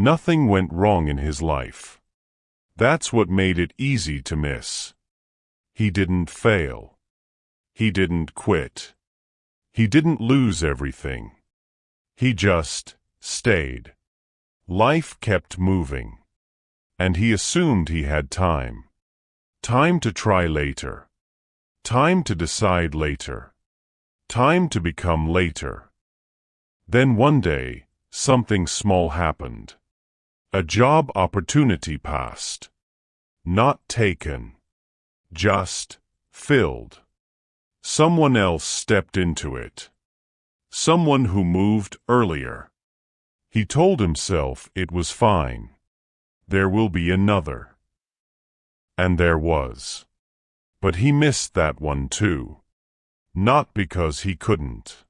Nothing went wrong in his life. That's what made it easy to miss. He didn't fail. He didn't quit. He didn't lose everything. He just stayed. Life kept moving. And he assumed he had time. Time to try later. Time to decide later. Time to become later. Then one day, something small happened. A job opportunity passed. Not taken. Just filled. Someone else stepped into it. Someone who moved earlier. He told himself it was fine. There will be another. And there was. But he missed that one too. Not because he couldn't.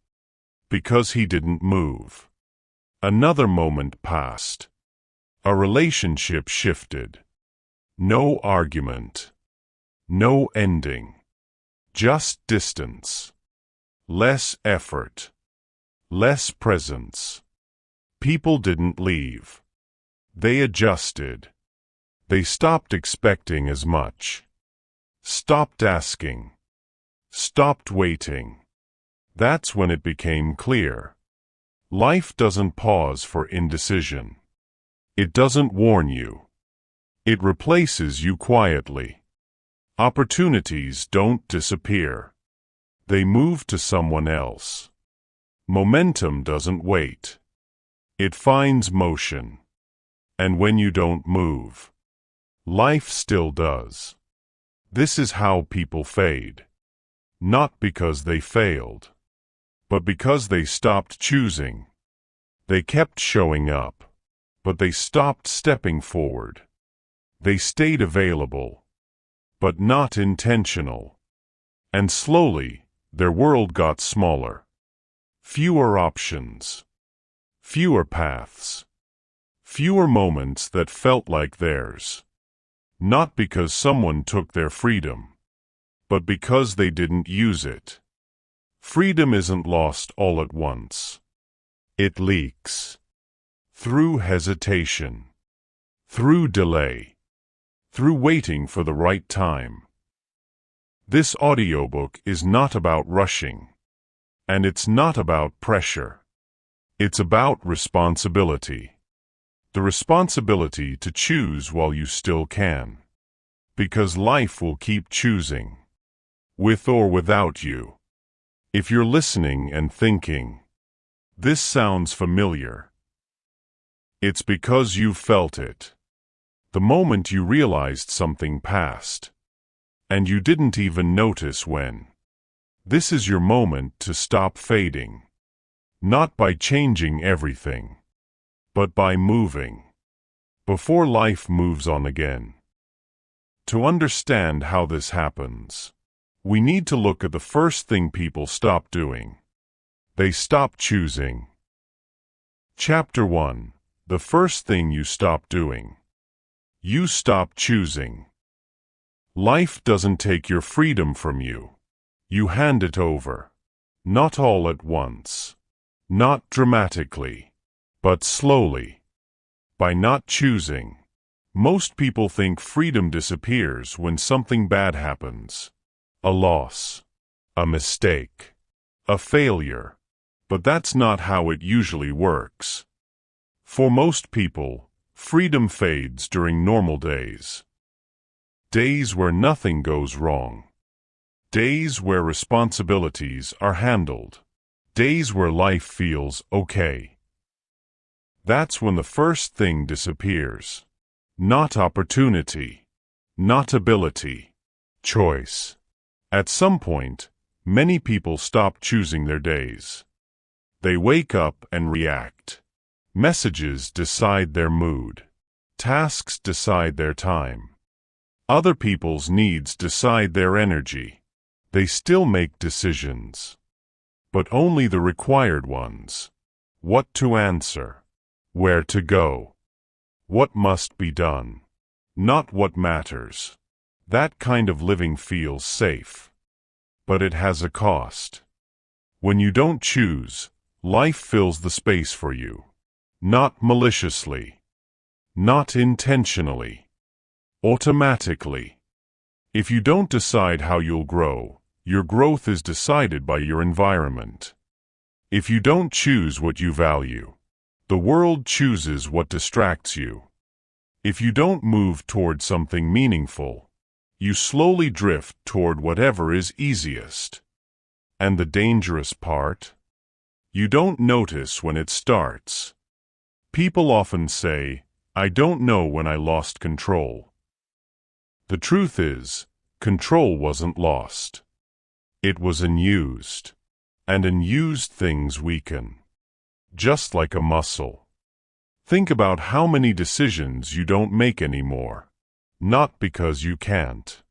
Because he didn't move. Another moment passed. A relationship shifted. No argument. No ending. Just distance. Less effort. Less presence. People didn't leave. They adjusted. They stopped expecting as much. Stopped asking. Stopped waiting. That's when it became clear. Life doesn't pause for indecision. It doesn't warn you. It replaces you quietly. Opportunities don't disappear. They move to someone else. Momentum doesn't wait. It finds motion. And when you don't move, life still does. This is how people fade. Not because they failed, but because they stopped choosing. They kept showing up, but they stopped stepping forward. They stayed available, but not intentional. And slowly, their world got smaller. Fewer options. Fewer paths. Fewer moments that felt like theirs. Not because someone took their freedom, but because they didn't use it. Freedom isn't lost all at once. It leaks. Through hesitation. Through delay. Through waiting for the right time. This audiobook is not about rushing. And it's not about pressure. It's about responsibility. The responsibility to choose while you still can. Because life will keep choosing. With or without you. If you're listening and thinking, this sounds familiar, it's because you've felt it. The moment you realized something passed. And you didn't even notice when. This is your moment to stop fading. Not by changing everything, but by moving. Before life moves on again. To understand how this happens, we need to look at the first thing people stop doing. They stop choosing. Chapter 1. The first thing you stop doing. You stop choosing. Life doesn't take your freedom from you. You hand it over. Not all at once. Not dramatically. But slowly. By not choosing. Most people think freedom disappears when something bad happens. A loss. A mistake. A failure. But that's not how it usually works. For most people, freedom fades during normal days. Days where nothing goes wrong. Days where responsibilities are handled. Days where life feels okay. That's when the first thing disappears. Not opportunity. Not ability. Choice. At some point, many people stop choosing their days. They wake up and react. Messages decide their mood. Tasks decide their time. Other people's needs decide their energy. They still make decisions. But only the required ones. What to answer. Where to go. What must be done. Not what matters. That kind of living feels safe. But it has a cost. When you don't choose, life fills the space for you. Not maliciously. not intentionally, automatically. If you don't decide how you'll grow, your growth is decided by your environment. If you don't choose what you value, the world chooses what distracts you. If you don't move toward something meaningful, you slowly drift toward whatever is easiest. And the dangerous part? You don't notice when it starts. People often say, "I don't know when I lost control." The truth is, control wasn't lost. It was unused. And unused things weaken. Just like a muscle. Think about how many decisions you don't make anymore. Not because you can't,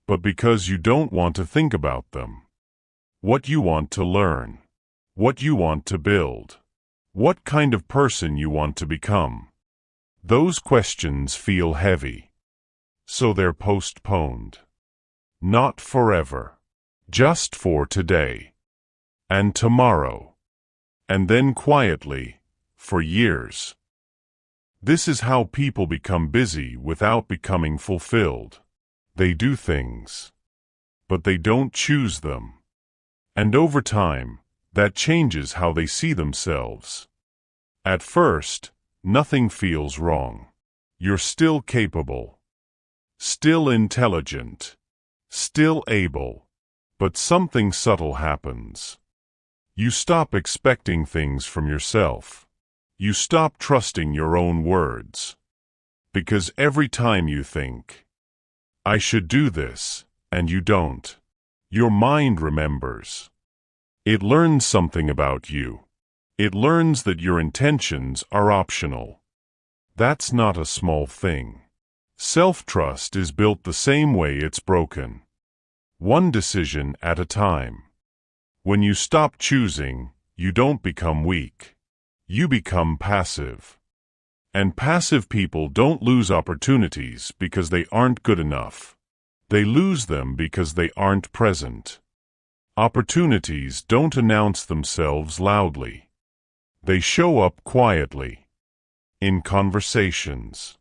but because you don't want to think about them. What you want to learn. What you want to build. What kind of person you want to become. Those questions feel heavy. So they're postponed. Not forever. Just for today. And tomorrow. And then quietly, for years. This is how people become busy without becoming fulfilled. They do things, but they don't choose them. And over time, that changes how they see themselves. At first, nothing feels wrong. You're still capable, still intelligent, still able, but something subtle happens. You stop expecting things from yourself. You stop trusting your own words. Because every time you think, "I should do this," and you don't, your mind remembers. It learns something about you. It learns that your intentions are optional. That's not a small thing. Self-trust is built the same way it's broken. One decision at a time. When you stop choosing, you don't become weak. You become passive. And passive people don't lose opportunities because they aren't good enough. They lose them because they aren't present. Opportunities don't announce themselves loudly. They show up quietly. In conversations.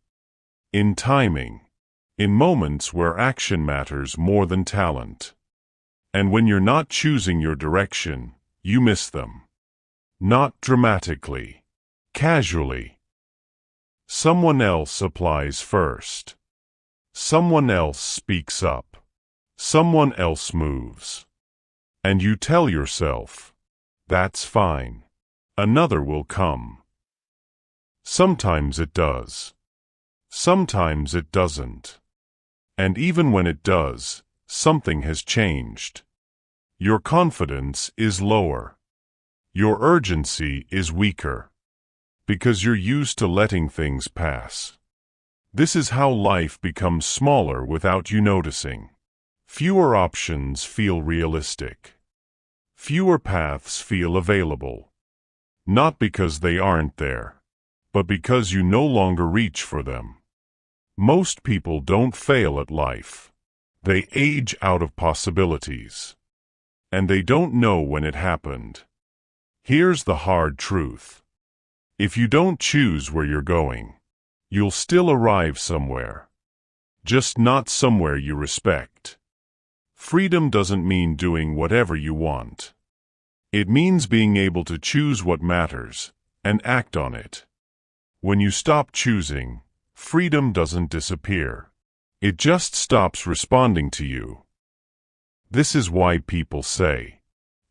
In timing. In moments where action matters more than talent. And when you're not choosing your direction, you miss them. Not dramatically. Casually. Someone else applies first. Someone else speaks up. Someone else moves. And you tell yourself, "That's fine. Another will come." Sometimes it does. Sometimes it doesn't. And even when it does, something has changed. Your confidence is lower. Your urgency is weaker. Because you're used to letting things pass. This is how life becomes smaller without you noticing. Fewer options feel realistic. Fewer paths feel available. Not because they aren't there, but because you no longer reach for them. Most people don't fail at life. They age out of possibilities. And they don't know when it happened. Here's the hard truth. If you don't choose where you're going, you'll still arrive somewhere. Just not somewhere you respect. Freedom doesn't mean doing whatever you want. It means being able to choose what matters and act on it. When you stop choosing, freedom doesn't disappear. It just stops responding to you. This is why people say,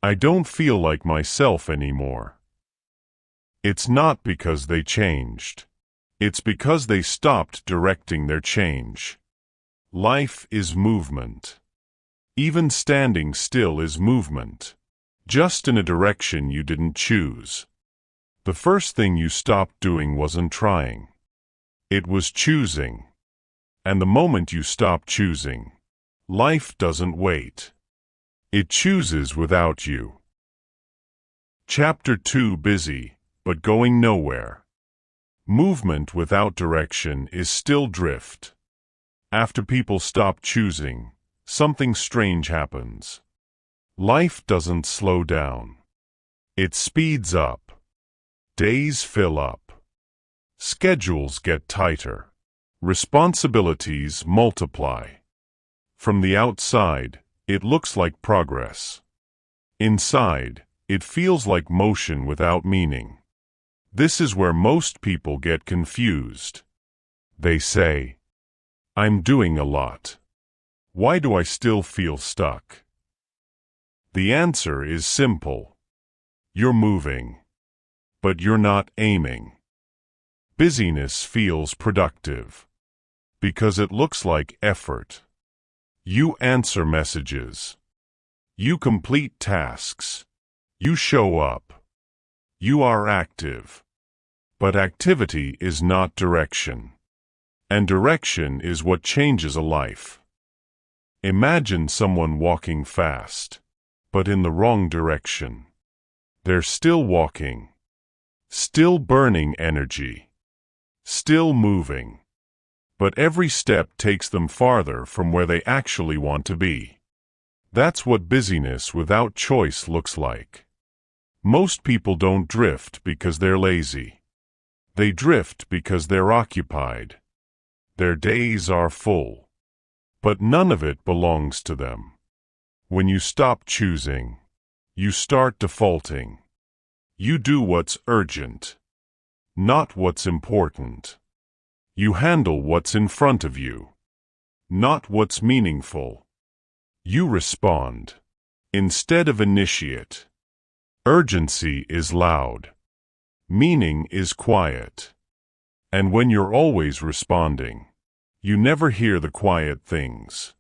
"I don't feel like myself anymore." It's not because they changed. It's because they stopped directing their change. Life is movement. Even standing still is movement. Just in a direction you didn't choose. The first thing you stopped doing wasn't trying. It was choosing. And the moment you stop choosing, life doesn't wait. It chooses without you. Chapter 2: Busy, but going nowhere. Movement without direction is still drift. After people stop choosing, something strange happens. Life doesn't slow down. It speeds up. Days fill up. Schedules get tighter. Responsibilities multiply. From the outside, it looks like progress. Inside, it feels like motion without meaning. This is where most people get confused. They say, "I'm doing a lot. Why do I still feel stuck?" The answer is simple. You're moving, but you're not aiming. Busyness feels productive because it looks like effort. You answer messages. You complete tasks. You show up. You are active. But activity is not direction. And direction is what changes a life. Imagine someone walking fast, but in the wrong direction. They're still walking, still burning energy, still moving. But every step takes them farther from where they actually want to be. That's what busyness without choice looks like. Most people don't drift because they're lazy. They drift because they're occupied. Their days are full. But none of it belongs to them. When you stop choosing, you start defaulting. You do what's urgent, not what's important. You handle what's in front of you, not what's meaningful. You respond, instead of initiate. Urgency is loud. Meaning is quiet. And when you're always responding, you never hear the quiet things.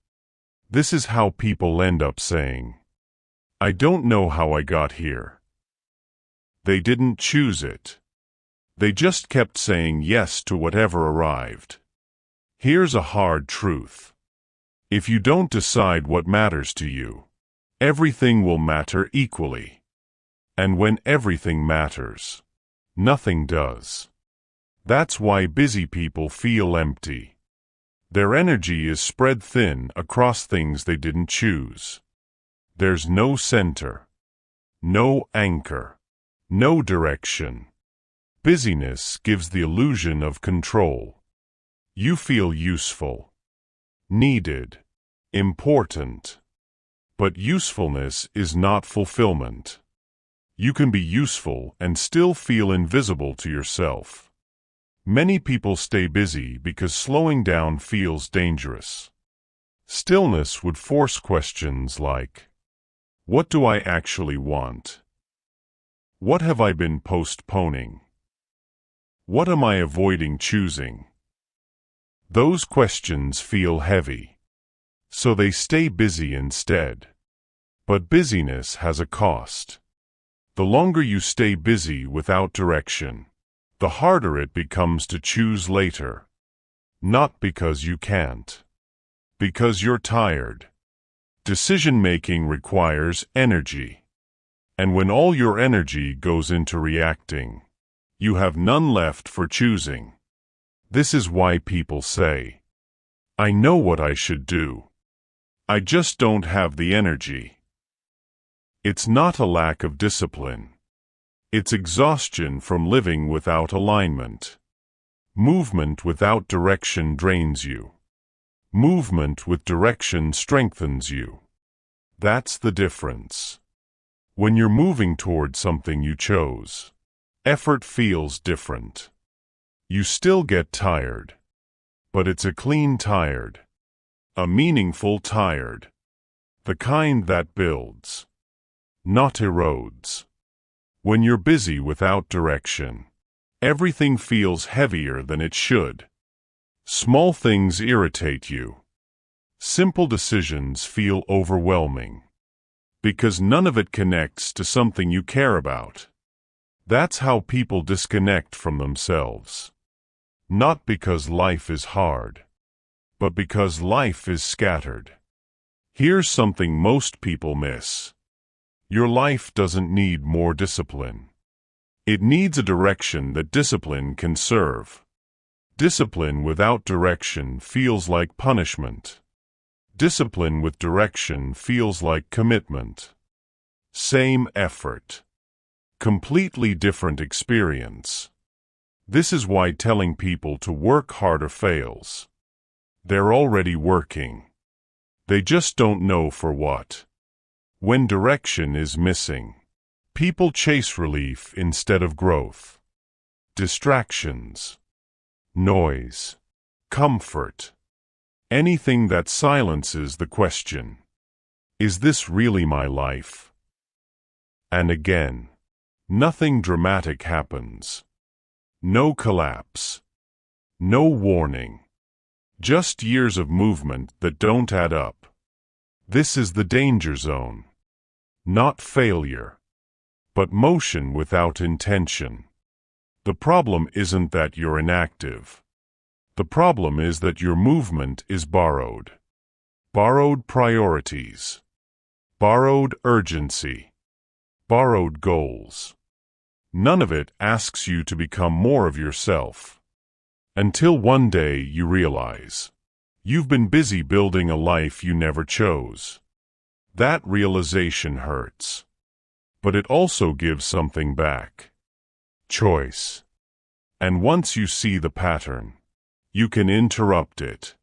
This is how people end up saying, "I don't know how I got here." They didn't choose it. They just kept saying yes to whatever arrived. Here's a hard truth. If you don't decide what matters to you, everything will matter equally. And when everything matters, nothing does. That's why busy people feel empty. Their energy is spread thin across things they didn't choose. There's no center, no anchor, no direction. Busyness gives the illusion of control. You feel useful, needed, important. But usefulness is not fulfillment. You can be useful and still feel invisible to yourself. Many people stay busy because slowing down feels dangerous. Stillness would force questions like, what do I actually want? What have I been postponing? What am I avoiding choosing? Those questions feel heavy, so they stay busy instead. But busyness has a cost. The longer you stay busy without direction, the harder it becomes to choose later. Not because you can't. Because you're tired. Decision-making requires energy. And when all your energy goes into reacting, you have none left for choosing. This is why people say, "I know what I should do. I just don't have the energy." It's not a lack of discipline. It's exhaustion from living without alignment. Movement without direction drains you. Movement with direction strengthens you. That's the difference. When you're moving toward something you chose, effort feels different. You still get tired, but it's a clean tired, a meaningful tired, the kind that builds, not erodes. When you're busy without direction, everything feels heavier than it should. Small things irritate you. Simple decisions feel overwhelming. Because none of it connects to something you care about. That's how people disconnect from themselves. Not because life is hard, but because life is scattered. Here's something most people miss. Your life doesn't need more discipline. It needs a direction that discipline can serve. Discipline without direction feels like punishment. Discipline with direction feels like commitment. Same effort. Completely different experience. This is why telling people to work harder fails. They're already working. They just don't know for what. When direction is missing, people chase relief instead of growth. Distractions, noise, comfort, anything that silences the question, is this really my life? And again, nothing dramatic happens. No collapse. No warning. Just years of movement that don't add up. This is the danger zone. Not failure, but motion without intention. The problem isn't that you're inactive. The problem is that your movement is borrowed. Borrowed priorities. Borrowed urgency. Borrowed goals. None of it asks you to become more of yourself. Until one day you realize you've been busy building a life you never chose. That realization hurts. But it also gives something back. Choice. And once you see the pattern, you can interrupt it.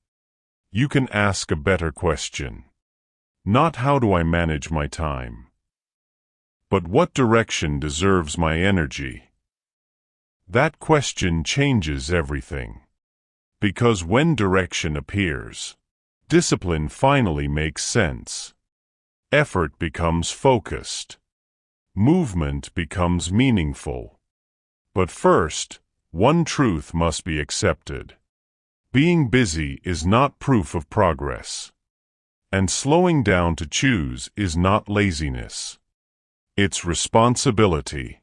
You can ask a better question. Not how do I manage my time, but what direction deserves my energy? That question changes everything. Because when direction appears, discipline finally makes sense. Effort becomes focused. Movement becomes meaningful. But first, one truth must be accepted. Being busy is not proof of progress. And slowing down to choose is not laziness. It's responsibility.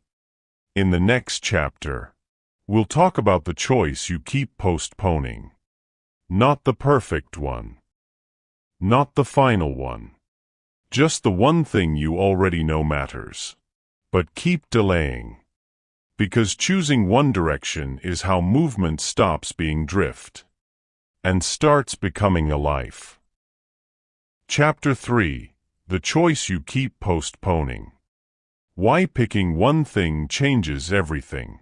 In the next chapter, we'll talk about the choice you keep postponing. Not the perfect one. Not the final one. Just the one thing you already know matters. But keep delaying. Because choosing one direction is how movement stops being drift and starts becoming a life. Chapter 3. The choice you keep postponing. Why picking one thing changes everything.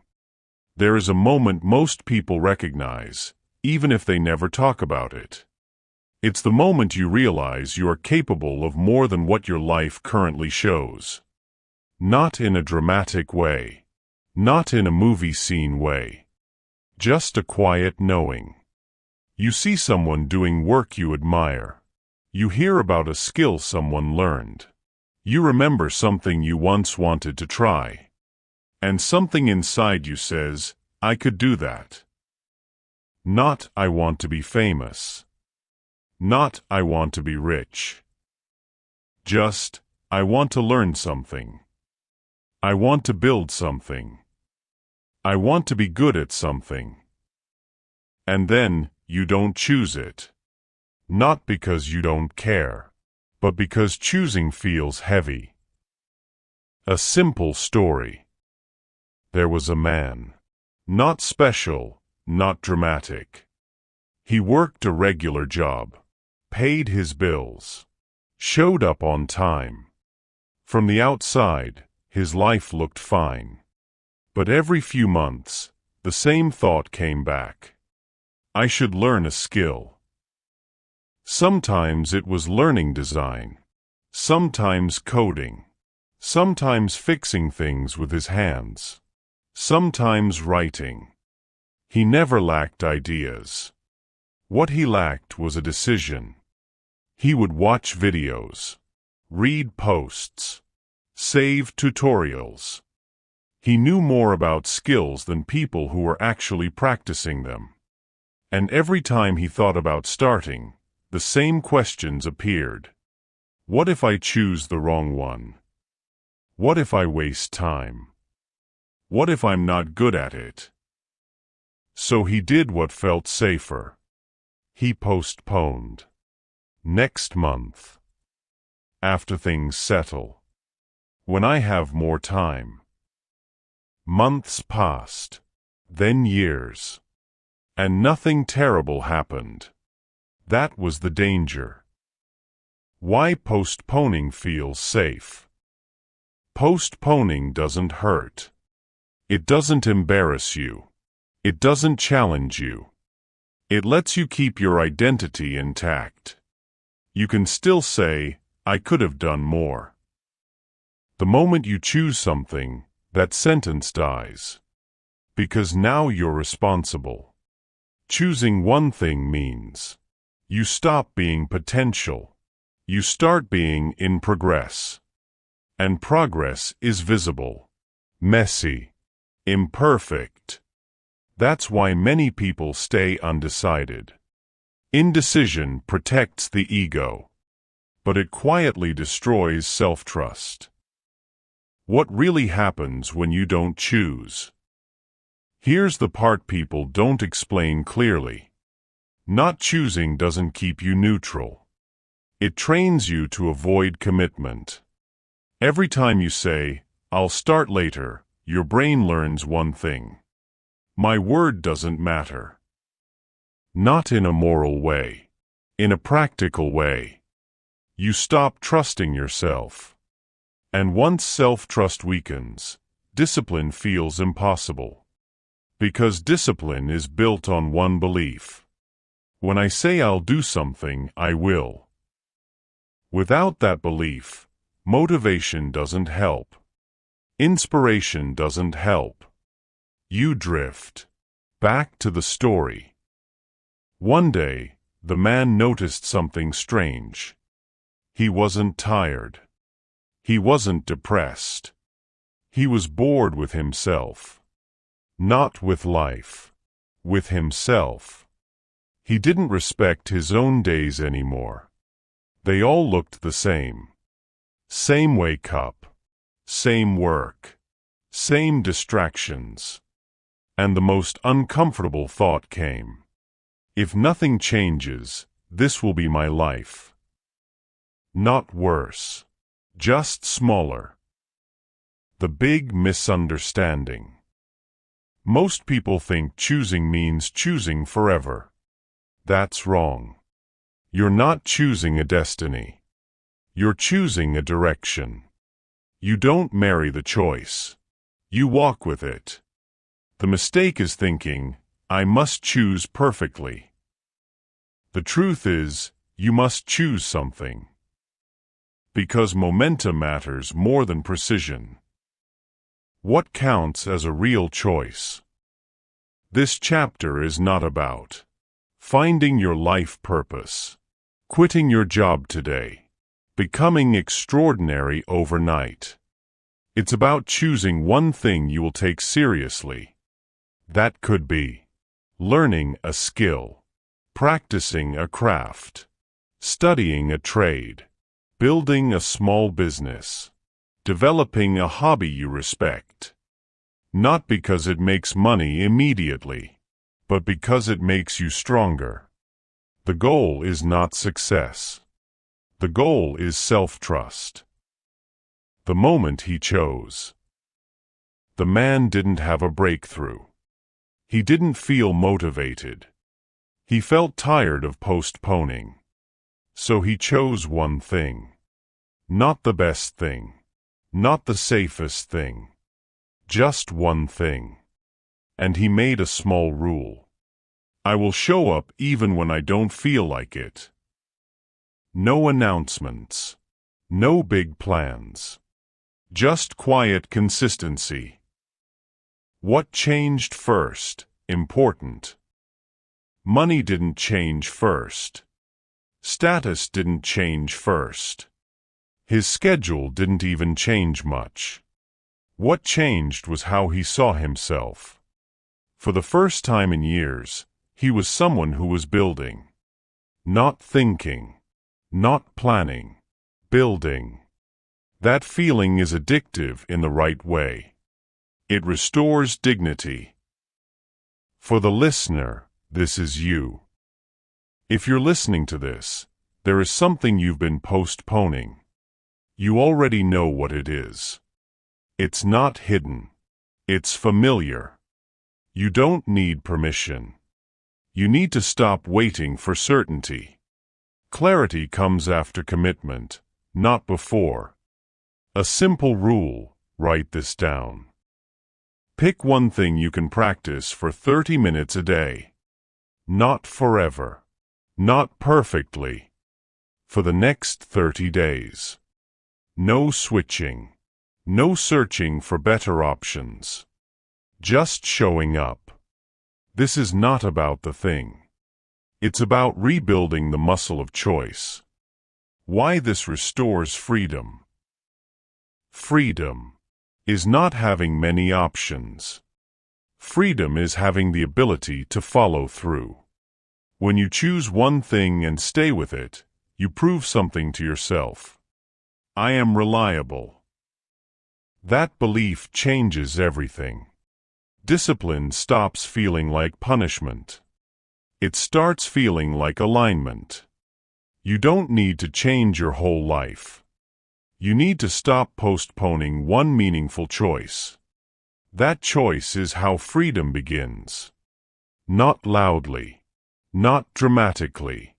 There is a moment most people recognize, even if they never talk about it. It's the moment you realize you are capable of more than what your life currently shows. Not in a dramatic way. Not in a movie scene way. Just a quiet knowing. You see someone doing work you admire. You hear about a skill someone learned. You remember something you once wanted to try. And something inside you says, I could do that. Not, I want to be famous. Not, I want to be rich. Just, I want to learn something. I want to build something. I want to be good at something. And then, you don't choose it. Not because you don't care, but because choosing feels heavy. A simple story. There was a man. Not special, not dramatic. He worked a regular job, paid his bills, showed up on time. From the outside, his life looked fine. But every few months, the same thought came back. I should learn a skill. Sometimes it was learning design, sometimes coding, sometimes fixing things with his hands, sometimes writing. He never lacked ideas. What he lacked was a decision. He would watch videos, read posts, save tutorials. He knew more about skills than people who were actually practicing them. And every time he thought about starting, the same questions appeared. What if I choose the wrong one? What if I waste time? What if I'm not good at it? So he did what felt safer. He postponed. Next month. After things settle. When I have more time. Months passed. Then years. And nothing terrible happened. That was the danger. Why postponing feels safe. Postponing doesn't hurt. It doesn't embarrass you. It doesn't challenge you. It lets you keep your identity intact. You can still say, I could have done more. The moment you choose something, that sentence dies. Because now you're responsible. Choosing one thing means you stop being potential. You start being in progress. And progress is visible, messy, imperfect. That's why many people stay undecided. Indecision protects the ego, but it quietly destroys self-trust. What really happens when you don't choose? Here's the part people don't explain clearly. Not choosing doesn't keep you neutral. It trains you to avoid commitment. Every time you say, I'll start later, your brain learns one thing. My word doesn't matter. Not in a moral way. In a practical way. You stop trusting yourself. And once self-trust weakens, discipline feels impossible. Because discipline is built on one belief. When I say I'll do something, I will. Without that belief, motivation doesn't help. Inspiration doesn't help. You drift. Back to the story. One day, the man noticed something strange. He wasn't tired. He wasn't depressed. He was bored with himself. Not with life. With himself. He didn't respect his own days anymore. They all looked the same. Same wake up. Same work. Same distractions. And the most uncomfortable thought came. If nothing changes, this will be my life. Not worse. Just smaller. The big misunderstanding. Most people think choosing means choosing forever. That's wrong. You're not choosing a destiny. You're choosing a direction. You don't marry the choice. You walk with it. The mistake is thinking, I must choose perfectly. The truth is, you must choose something. Because momentum matters more than precision. What counts as a real choice? This chapter is not about finding your life purpose, quitting your job today, becoming extraordinary overnight. It's about choosing one thing you will take seriously. That could be learning a skill, practicing a craft, studying a trade, building a small business, developing a hobby you respect. Not because it makes money immediately, but because it makes you stronger. The goal is not success. The goal is self-trust. The moment he chose. The man didn't have a breakthrough. He didn't feel motivated. He felt tired of postponing. So he chose one thing. Not the best thing. Not the safest thing. Just one thing. And he made a small rule. I will show up even when I don't feel like it. No announcements. No big plans. Just quiet consistency. What changed first? Important. Money didn't change first. Status didn't change first. His schedule didn't even change much. What changed was how he saw himself. For the first time in years, he was someone who was building. Not thinking. Not planning. Building. That feeling is addictive in the right way. It restores dignity. For the listener, this is you. If you're listening to this, there is something you've been postponing. You already know what it is. It's not hidden. It's familiar. You don't need permission. You need to stop waiting for certainty. Clarity comes after commitment, not before. A simple rule, write this down. Pick one thing you can practice for 30 minutes a day. Not forever. Not perfectly. For the next 30 days. No switching. No searching for better options. Just showing up. This is not about the thing. It's about rebuilding the muscle of choice. Why this restores freedom. Freedom is not having many options. Freedom is having the ability to follow through. When you choose one thing and stay with it, you prove something to yourself. I am reliable. That belief changes everything. Discipline stops feeling like punishment. It starts feeling like alignment. You don't need to change your whole life. You need to stop postponing one meaningful choice. That choice is how freedom begins. Not loudly. Not dramatically.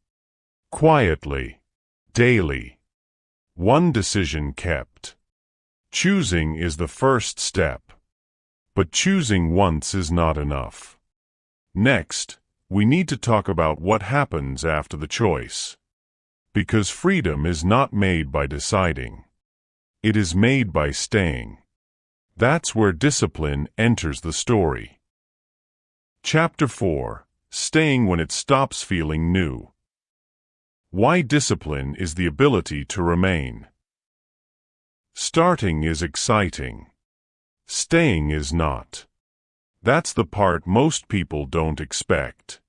Quietly. Daily. One decision kept. Choosing is the first step. But choosing once is not enough. Next, we need to talk about what happens after the choice. Because freedom is not made by deciding. It is made by staying. That's where discipline enters the story. Chapter 4. Staying when it stops feeling new. Why discipline is the ability to remain. Starting is exciting. Staying is not. That's the part most people don't expect.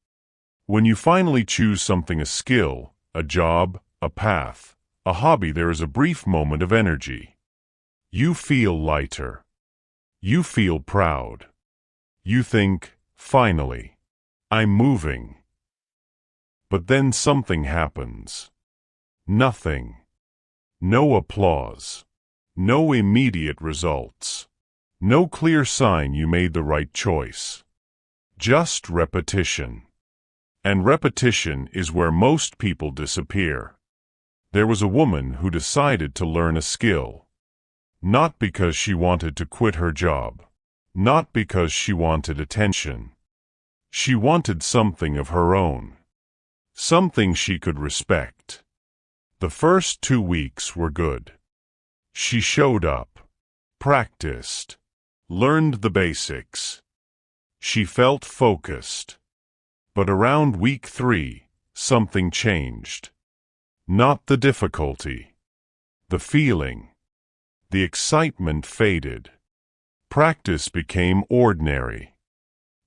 When you finally choose something, a skill, a job, a path, a hobby, there is a brief moment of energy. You feel lighter. You feel proud. You think, finally, I'm moving. But then something happens. Nothing. No applause. No immediate results. No clear sign you made the right choice. Just repetition. And repetition is where most people disappear. There was a woman who decided to learn a skill. Not because she wanted to quit her job. Not because she wanted attention. She wanted something of her own. Something she could respect. The first 2 weeks were good. She showed up, practiced, learned the basics. She felt focused. But around week 3, something changed. Not the difficulty. The feeling. The excitement faded. Practice became ordinary.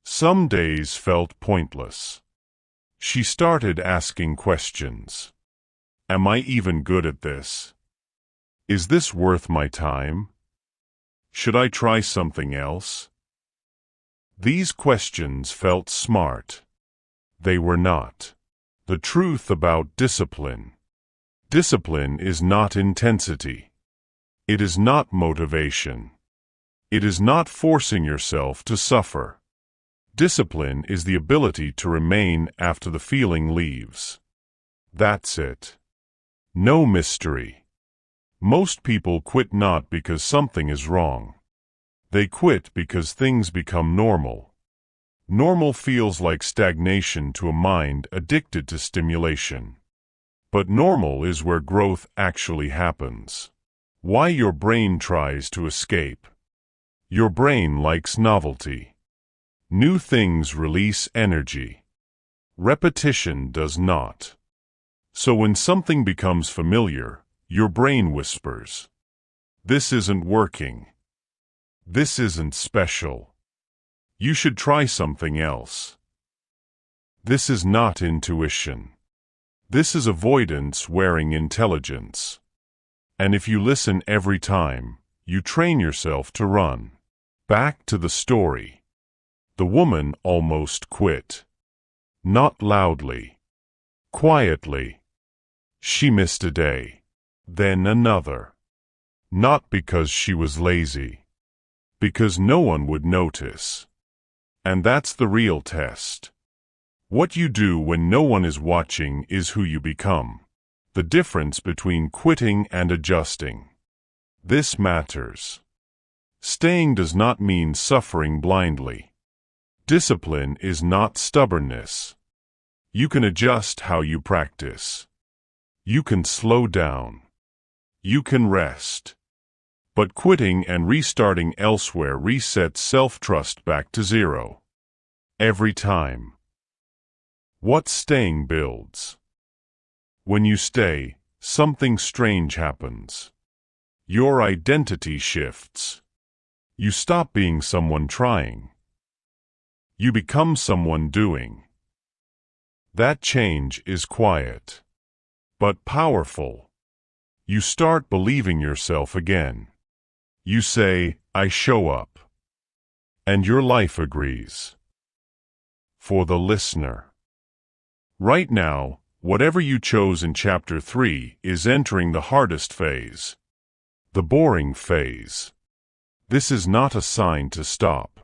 Some days felt pointless. She started asking questions. Am I even good at this? Is this worth my time? Should I try something else? These questions felt smart. They were not. The truth about discipline. Discipline is not intensity. It is not motivation. It is not forcing yourself to suffer. Discipline is the ability to remain after the feeling leaves. That's it. No mystery. Most people quit not because something is wrong. They quit because things become normal. Normal feels like stagnation to a mind addicted to stimulation. But normal is where growth actually happens. Why your brain tries to escape. Your brain likes novelty. New things release energy. Repetition does not. So when something becomes familiar, your brain whispers, "This isn't working. This isn't special. You should try something else." This is not intuition. This is avoidance wearing intelligence. And if you listen every time, you train yourself to run. Back to the story. The woman almost quit. Not loudly. Quietly. She missed a day. Then another. Not because she was lazy. Because no one would notice. And that's the real test. What you do when no one is watching is who you become. The difference between quitting and adjusting. This matters. Staying does not mean suffering blindly. Discipline is not stubbornness. You can adjust how you practice. You can slow down. You can rest. But quitting and restarting elsewhere resets self-trust back to zero. Every time. What staying builds? When you stay, something strange happens. Your identity shifts. You stop being someone trying. You become someone doing. That change is quiet, but powerful. You start believing yourself again. You say, I show up. And your life agrees. For the listener. Right now, whatever you chose in Chapter 3 is entering the hardest phase. The boring phase. This is not a sign to stop.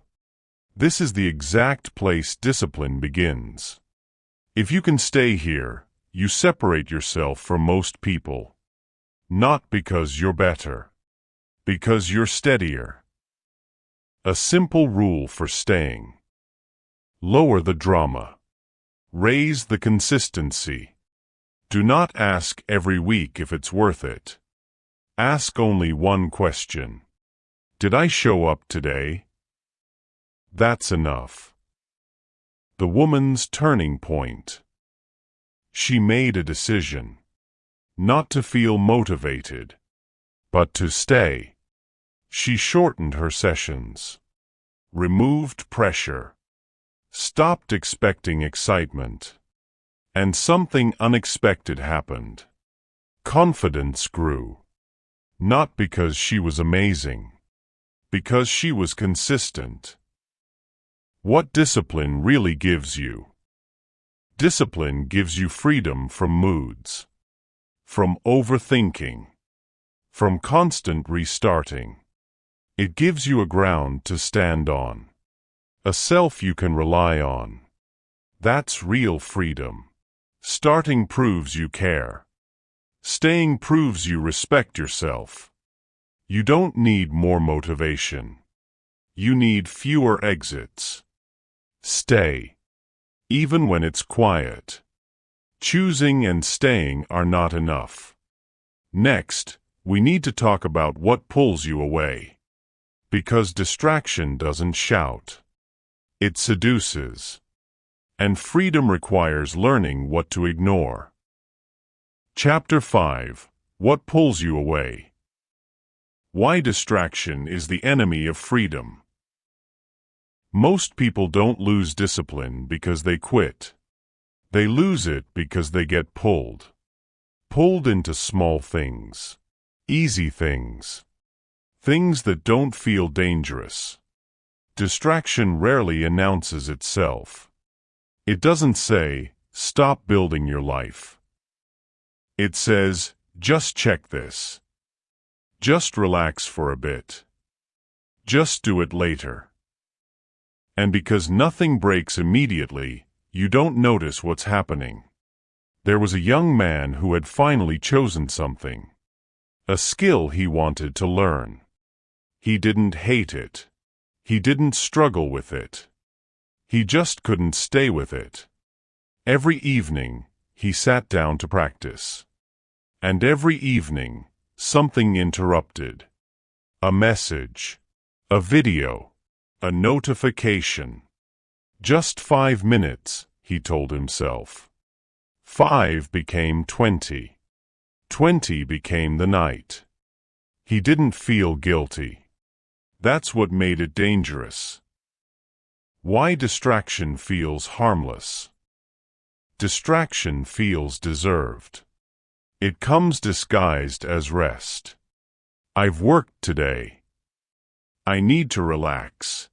This is the exact place discipline begins. If you can stay here, you separate yourself from most people. Not because you're better. Because you're steadier. A simple rule for staying. Lower the drama. Raise the consistency. Do not ask every week if it's worth it. Ask only one question. Did I show up today? That's enough. The woman's turning point. She made a decision. Not to feel motivated, but to stay. She shortened her sessions. Removed pressure. Stopped expecting excitement. And something unexpected happened. Confidence grew. Not because she was amazing. Because she was consistent. What discipline really gives you? Discipline gives you freedom from moods. From overthinking. From constant restarting. It gives you a ground to stand on. A self you can rely on. That's real freedom. Starting proves you care. Staying proves you respect yourself. You don't need more motivation. You need fewer exits. Stay. Even when it's quiet. Choosing and staying are not enough. Next, we need to talk about what pulls you away. Because distraction doesn't shout. It seduces. And freedom requires learning what to ignore. Chapter 5. What pulls you away? Why distraction is the enemy of freedom. Most people don't lose discipline because they quit. They lose it because they get pulled. Pulled into small things. Easy things. Things that don't feel dangerous. Distraction rarely announces itself. It doesn't say, stop building your life. It says, just check this. Just relax for a bit. Just do it later. And because nothing breaks immediately, you don't notice what's happening. There was a young man who had finally chosen something. A skill he wanted to learn. He didn't hate it. He didn't struggle with it. He just couldn't stay with it. Every evening, he sat down to practice. And every evening, something interrupted. A message. A video. A notification. Just 5 minutes, he told himself. 5 became 20. 20 became the night. He didn't feel guilty. That's what made it dangerous. Why distraction feels harmless. Distraction feels deserved. It comes disguised as rest. I've worked today. I need to relax.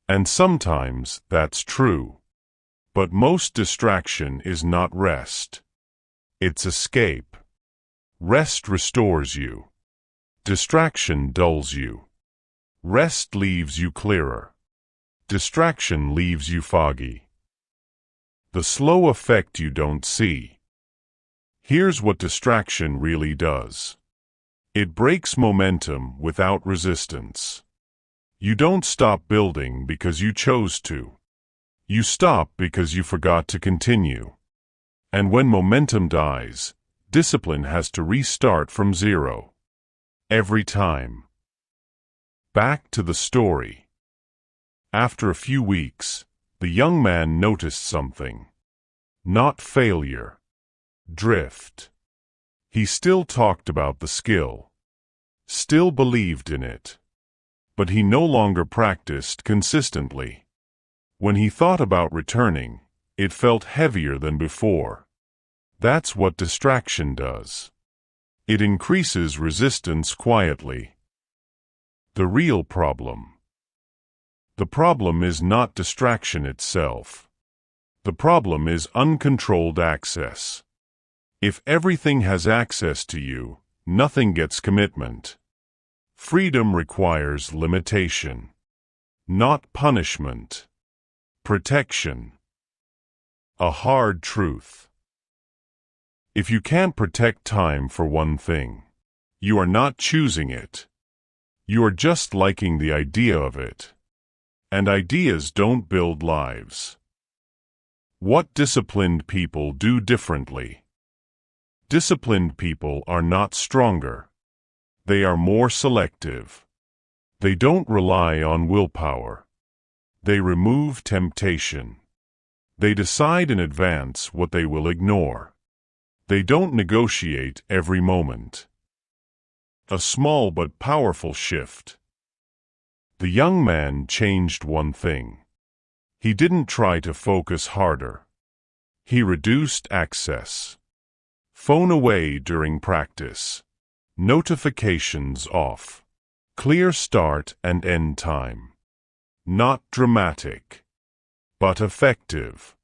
And sometimes that's true. But most distraction is not rest. It's escape. Rest restores you. Distraction dulls you. Rest leaves you clearer. Distraction leaves you foggy. The slow effect you don't see. Here's what distraction really does. It breaks momentum without resistance. You don't stop building because you chose to. You stop because you forgot to continue. And when momentum dies, discipline has to restart from zero. Every time. Back to the story. After a few weeks, the young man noticed something. Not failure. Drift. He still talked about the skill. Still believed in it. But he no longer practiced consistently. When he thought about returning, it felt heavier than before. That's what distraction does. It increases resistance quietly. The real problem. The problem is not distraction itself. The problem is uncontrolled access. If everything has access to you, nothing gets commitment. Freedom requires limitation. Not punishment. Protection. A hard truth. If you can't protect time for one thing, you are not choosing it. You are just liking the idea of it. And ideas don't build lives. What disciplined people do differently? Disciplined people are not stronger. They are more selective. They don't rely on willpower. They remove temptation. They decide in advance what they will ignore. They don't negotiate every moment. A small but powerful shift. The young man changed one thing. He didn't try to focus harder. He reduced access. Phone away during practice. Notifications off. Clear start and end time. Not dramatic, but effective.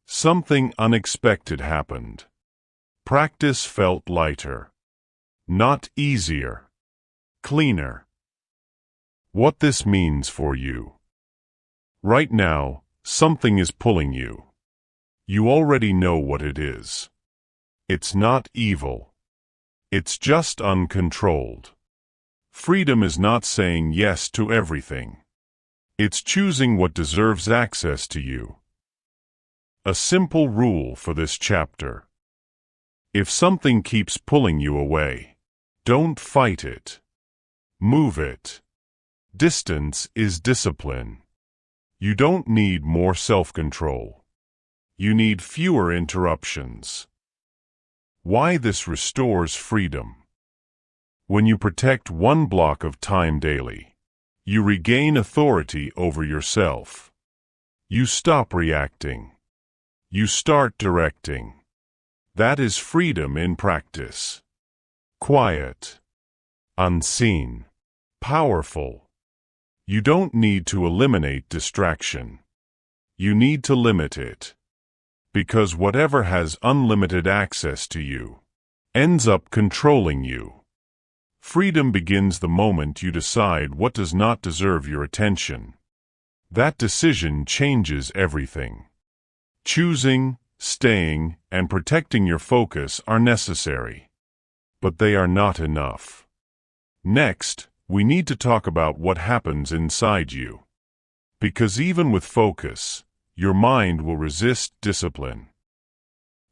Something unexpected happened. Practice felt lighter. Not easier. Cleaner. What this means for you. Right now, something is pulling you. You already know what it is. It's not evil. It's just uncontrolled. Freedom is not saying yes to everything. It's choosing what deserves access to you. A simple rule for this chapter. If something keeps pulling you away, don't fight it. Move it. Distance is discipline. You don't need more self-control. You need fewer interruptions. Why this restores freedom. When you protect one block of time daily, you regain authority over yourself. You stop reacting. You start directing. That is freedom in practice. Quiet. Unseen. Powerful. You don't need to eliminate distraction. You need to limit it. Because whatever has unlimited access to you ends up controlling you. Freedom begins the moment you decide what does not deserve your attention. That decision changes everything. Choosing, staying, and protecting your focus are necessary. But they are not enough. Next, we need to talk about what happens inside you. Because even with focus, your mind will resist discipline.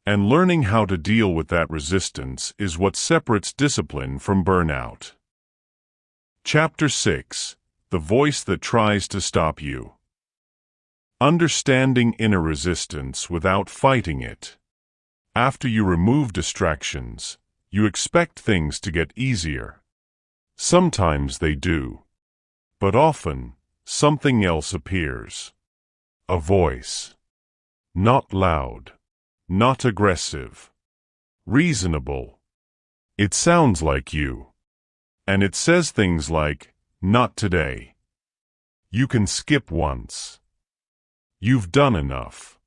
And learning how to deal with that resistance is what separates discipline from burnout. Chapter 6. The Voice That Tries to Stop You. Understanding inner resistance without fighting it. After you remove distractions, you expect things to get easier. Sometimes they do. But often, something else appears. A voice. Not loud. Not aggressive. Reasonable. It sounds like you. And it says things like, not today. You can skip once. You've done enough.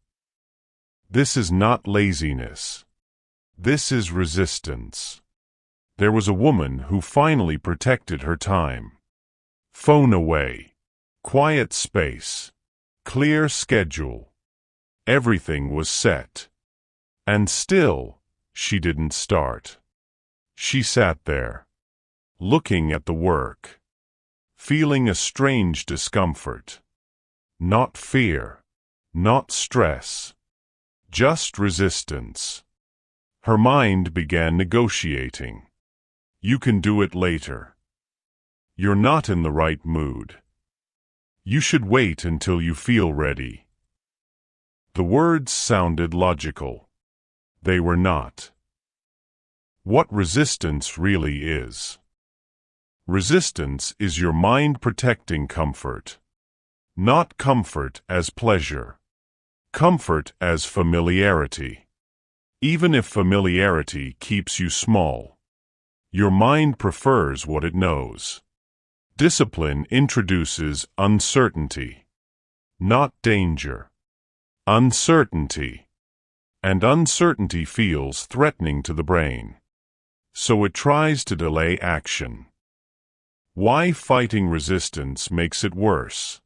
This is not laziness. This is resistance. There was a woman who finally protected her time. Phone away. Quiet space. Clear schedule. Everything was set. And still, she didn't start. She sat there. looking at the work, feeling a strange discomfort. Not fear, not stress, just resistance. Her mind began negotiating. You can do it later. You're not in the right mood. You should wait until you feel ready. The words sounded logical. They were not. What resistance really is. Resistance is your mind protecting comfort. Not comfort as pleasure. Comfort as familiarity. Even if familiarity keeps you small, your mind prefers what it knows. Discipline introduces uncertainty, not danger. Uncertainty. And uncertainty feels threatening to the brain. So it tries to delay action. Why fighting resistance makes it worse?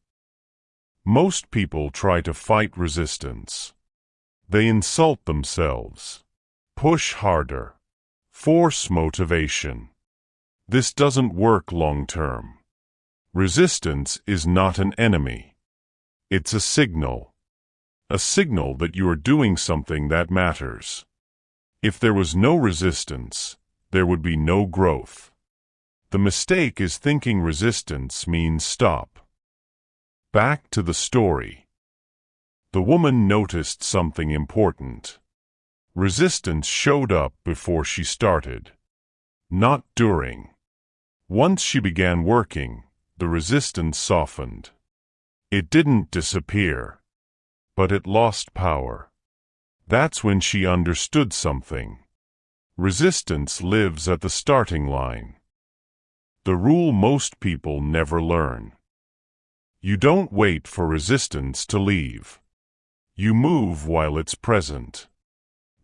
Most people try to fight resistance. They insult themselves, push harder, force motivation. This doesn't work long term. Resistance is not an enemy. It's a signal that you are doing something that matters. If there was no resistance, there would be no growth. The mistake is thinking resistance means stop. Back to the story. The woman noticed something important. Resistance showed up before she started, not during. Once she began working, the resistance softened. It didn't disappear, but it lost power. That's when she understood something. Resistance lives at the starting line. The rule most people never learn. You don't wait for resistance to leave. You move while it's present.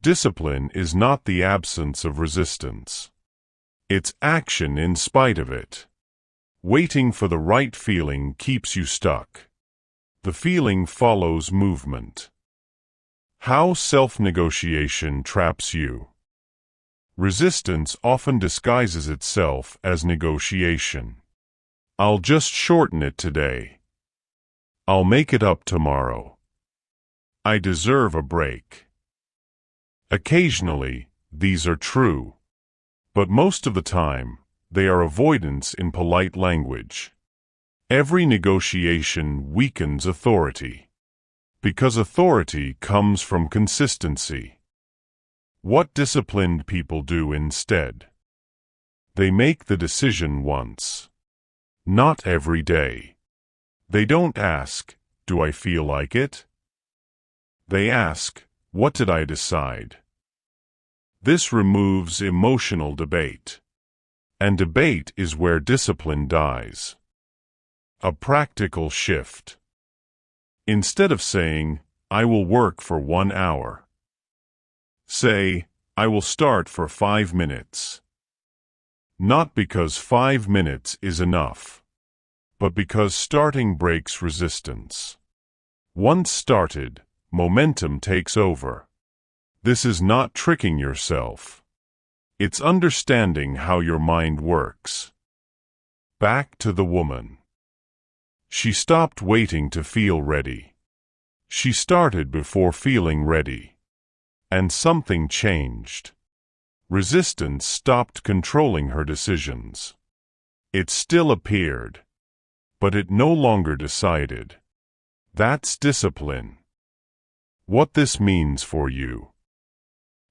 Discipline is not the absence of resistance. It's action in spite of it. Waiting for the right feeling keeps you stuck. The feeling follows movement. How self-negotiation traps you. Resistance often disguises itself as negotiation. I'll just shorten it today. I'll make it up tomorrow. I deserve a break. Occasionally, these are true. But most of the time, they are avoidance in polite language. Every negotiation weakens authority. Because authority comes from consistency. What disciplined people do instead? They make the decision once. Not every day. They don't ask, do I feel like it? They ask, what did I decide? This removes emotional debate. And debate is where discipline dies. A practical shift. Instead of saying, I will work for 1 hour, say, I will start for 5 minutes. Not because 5 minutes is enough, but because starting breaks resistance. Once started, momentum takes over. This is not tricking yourself. It's understanding how your mind works. Back to the woman. She stopped waiting to feel ready. She started before feeling ready. And something changed. Resistance stopped controlling her decisions. It still appeared, but it no longer decided. That's discipline. What this means for you.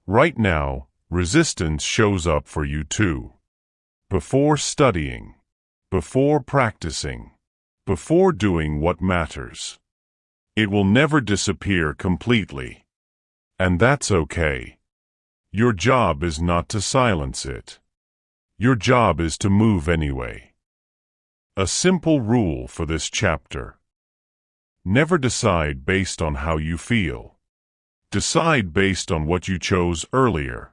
Right now, resistance shows up for you too. Before studying, before practicing, before doing what matters. It will never disappear completely. And that's okay. Your job is not to silence it. Your job is to move anyway. A simple rule for this chapter. Never decide based on how you feel. Decide based on what you chose earlier.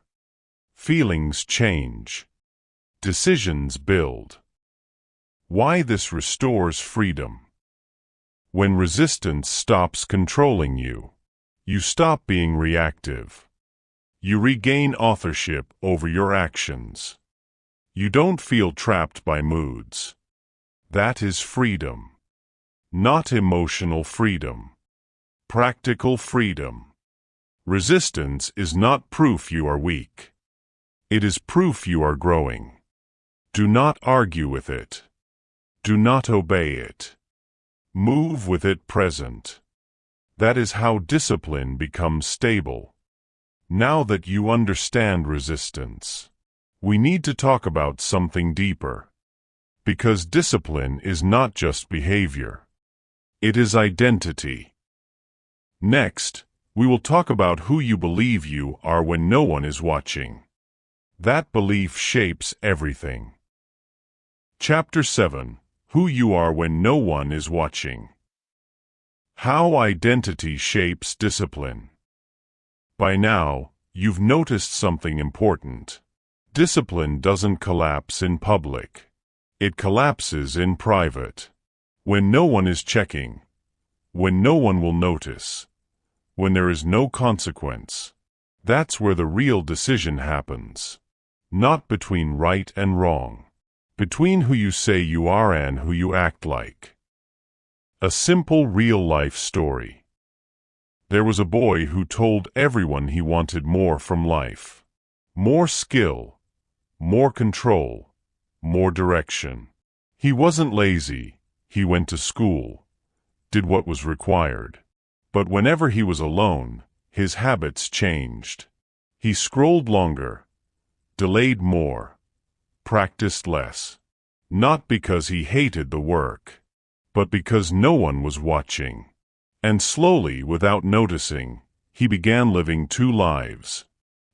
Feelings change. Decisions build. Why this restores freedom. When resistance stops controlling you, you stop being reactive. You regain authorship over your actions. You don't feel trapped by moods. That is freedom. Not emotional freedom. Practical freedom. Resistance is not proof you are weak. It is proof you are growing. Do not argue with it. Do not obey it. Move with it present. That is how discipline becomes stable. Now that you understand resistance, we need to talk about something deeper. Because discipline is not just behavior. It is identity. Next, we will talk about who you believe you are when no one is watching. That belief shapes everything. Chapter 7. Who you are when no one is watching. How identity shapes discipline. By now, you've noticed something important. Discipline doesn't collapse in public. It collapses in private. When no one is checking. When no one will notice. When there is no consequence. That's where the real decision happens. Not between right and wrong. Between who you say you are and who you act like. A simple real-life story. There was a boy who told everyone he wanted more from life. More skill, more control, more direction. He wasn't lazy. He went to school, did what was required. But whenever he was alone, his habits changed. He scrolled longer, delayed more, practiced less. Not because he hated the work, but because no one was watching. And slowly, without noticing, he began living two lives.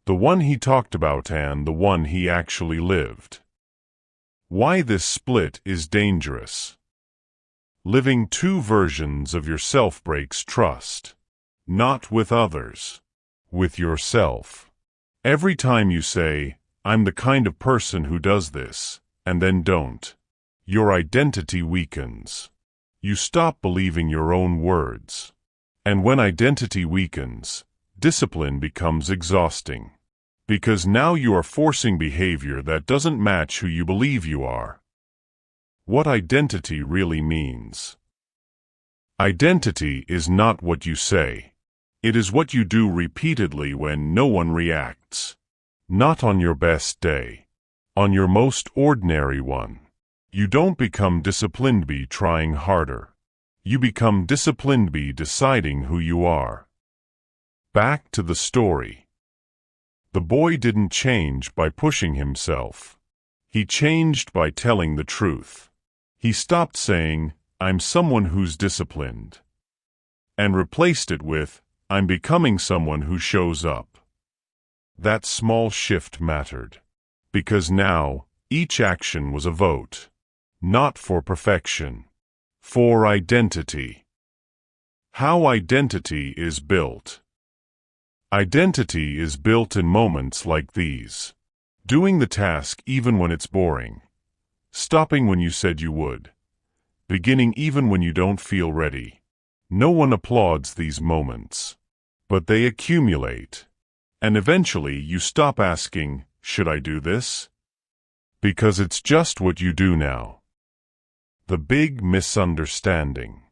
The one he talked about and the one he actually lived. Why this split is dangerous. Living two versions of yourself breaks trust. Not with others. With yourself. Every time you say, "I'm the kind of person who does this," and then don't, your identity weakens. You stop believing your own words. And when identity weakens, discipline becomes exhausting. Because now you are forcing behavior that doesn't match who you believe you are. What identity really means. Identity is not what you say. It is what you do repeatedly when no one reacts. Not on your best day. On your most ordinary one. You don't become disciplined by trying harder. You become disciplined by deciding who you are. Back to the story. The boy didn't change by pushing himself. He changed by telling the truth. He stopped saying, "I'm someone who's disciplined," and replaced it with, "I'm becoming someone who shows up." That small shift mattered. Because now, each action was a vote. Not for perfection. For identity. How identity is built. Identity is built in moments like these. Doing the task even when it's boring. Stopping when you said you would. Beginning even when you don't feel ready. No one applauds these moments. But they accumulate. And eventually you stop asking, "Should I do this?" Because it's just what you do now. The big misunderstanding.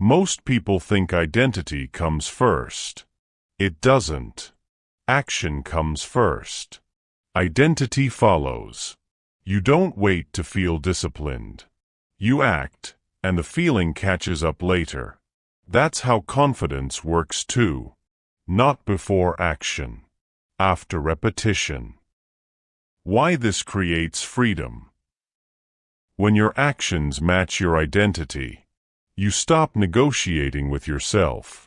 Most people think identity comes first. It doesn't. Action comes first. Identity follows. You don't wait to feel disciplined. You act, and the feeling catches up later. That's how confidence works too. Not before action. After repetition. Why this creates freedom. When your actions match your identity, you stop negotiating with yourself.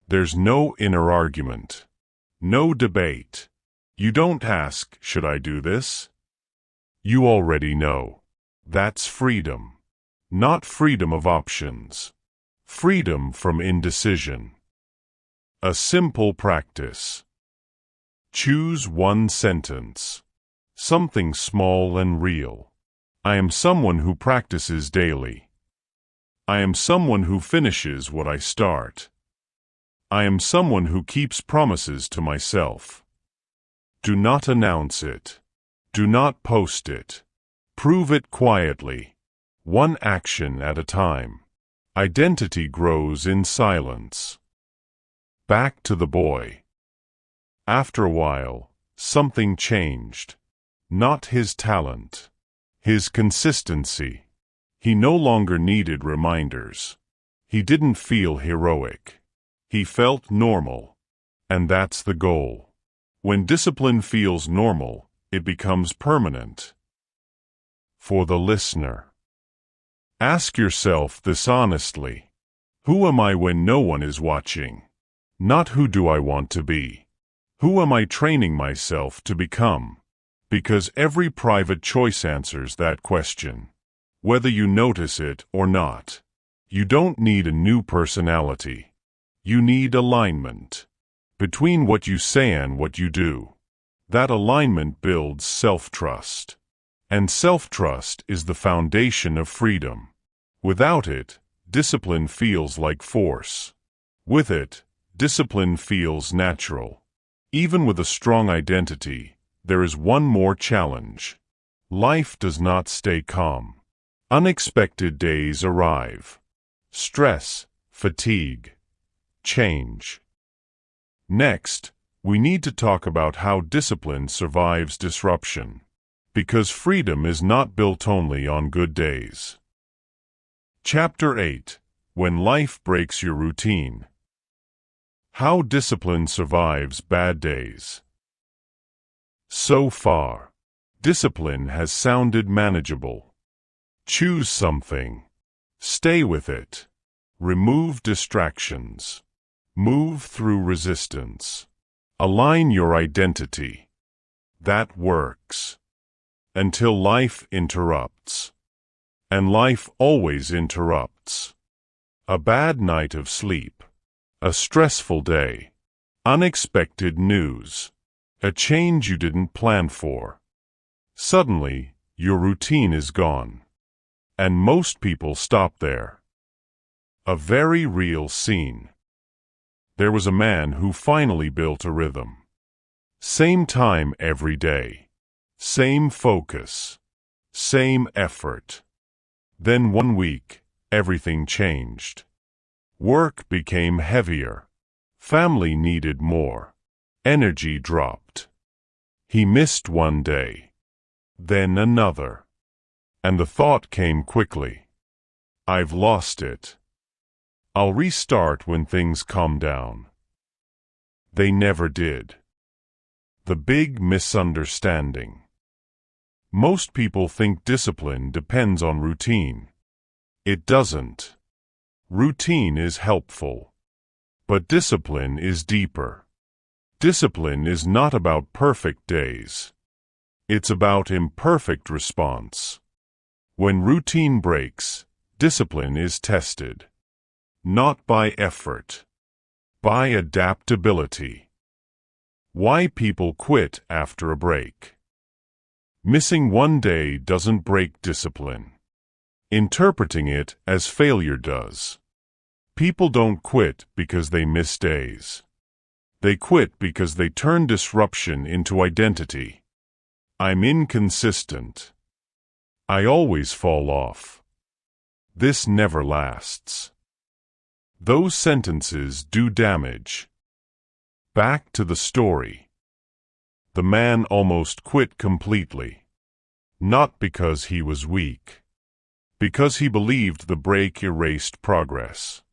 There's no inner argument. No debate. You don't ask, "Should I do this?" You already know. That's freedom. Not freedom of options. Freedom from indecision. A simple practice. Choose one sentence. Something small and real. I am someone who practices daily. I am someone who finishes what I start. I am someone who keeps promises to myself. Do not announce it. Do not post it. Prove it quietly. One action at a time. Identity grows in silence. Back to the boy. After a while, something changed. Not his talent. His consistency. He no longer needed reminders. He didn't feel heroic. He felt normal. And that's the goal. When discipline feels normal, it becomes permanent. For the listener, ask yourself this honestly. Who am I when no one is watching? Not who do I want to be. Who am I training myself to become? Because every private choice answers that question. Whether you notice it or not. You don't need a new personality. You need alignment. Between what you say and what you do. That alignment builds self-trust. And self-trust is the foundation of freedom. Without it, discipline feels like force. With it, discipline feels natural. Even with a strong identity, there is one more challenge. Life does not stay calm. Unexpected days arrive. Stress, fatigue, change. Next, we need to talk about how discipline survives disruption. Because freedom is not built only on good days. Chapter 8. When life breaks your routine. How discipline survives bad days. So far, discipline has sounded manageable. Choose something. Stay with it. Remove distractions. Move through resistance. Align your identity. That works. Until life interrupts. And life always interrupts. A bad night of sleep. A stressful day. Unexpected news. A change you didn't plan for. Suddenly, your routine is gone. And most people stop there. A very real scene. There was a man who finally built a rhythm. Same time every day. Same focus. Same effort. Then one week, everything changed. Work became heavier. Family needed more. Energy dropped. He missed one day. Then another. And the thought came quickly. I've lost it. I'll restart when things calm down. They never did. The big misunderstanding. Most people think discipline depends on routine. It doesn't. Routine is helpful. But discipline is deeper. Discipline is not about perfect days. It's about imperfect response. When routine breaks, discipline is tested. Not by effort. By adaptability. Why people quit after a break. Missing one day doesn't break discipline. Interpreting it as failure does. People don't quit because they miss days. They quit because they turn disruption into identity. I'm inconsistent. I always fall off. This never lasts. Those sentences do damage. Back to the story. The man almost quit completely. Not because he was weak. Because he believed the break erased progress.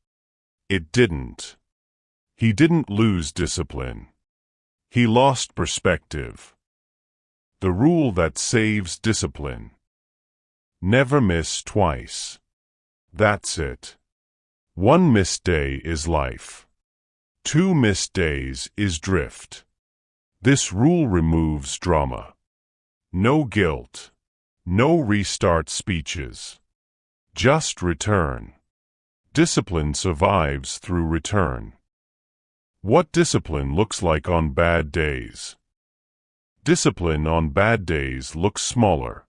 It didn't. He didn't lose discipline. He lost perspective. The rule that saves discipline. Never miss twice. That's it. One missed day is life. 2 missed days is drift. This rule removes drama. No guilt. No restart speeches. Just return. Discipline survives through return. What discipline looks like on bad days? Discipline on bad days looks smaller.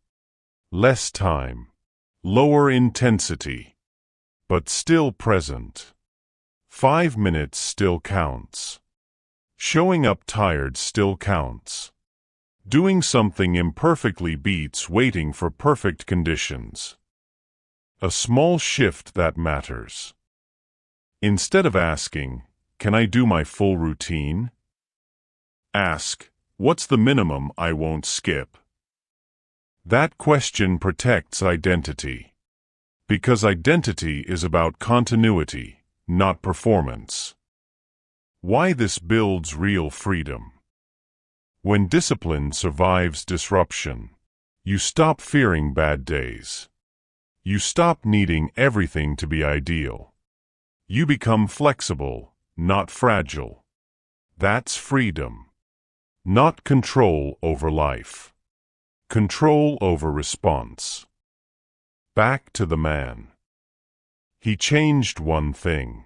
Less time. Lower intensity. But still present. 5 minutes still counts. Showing up tired still counts. Doing something imperfectly beats waiting for perfect conditions. A small shift that matters. Instead of asking, "Can I do my full routine?" ask, "What's the minimum I won't skip?" That question protects identity. Because identity is about continuity, not performance. Why this builds real freedom. When discipline survives disruption, you stop fearing bad days. You stop needing everything to be ideal. You become flexible, not fragile. That's freedom. Not control over life. Control over response. Back to the man. He changed one thing.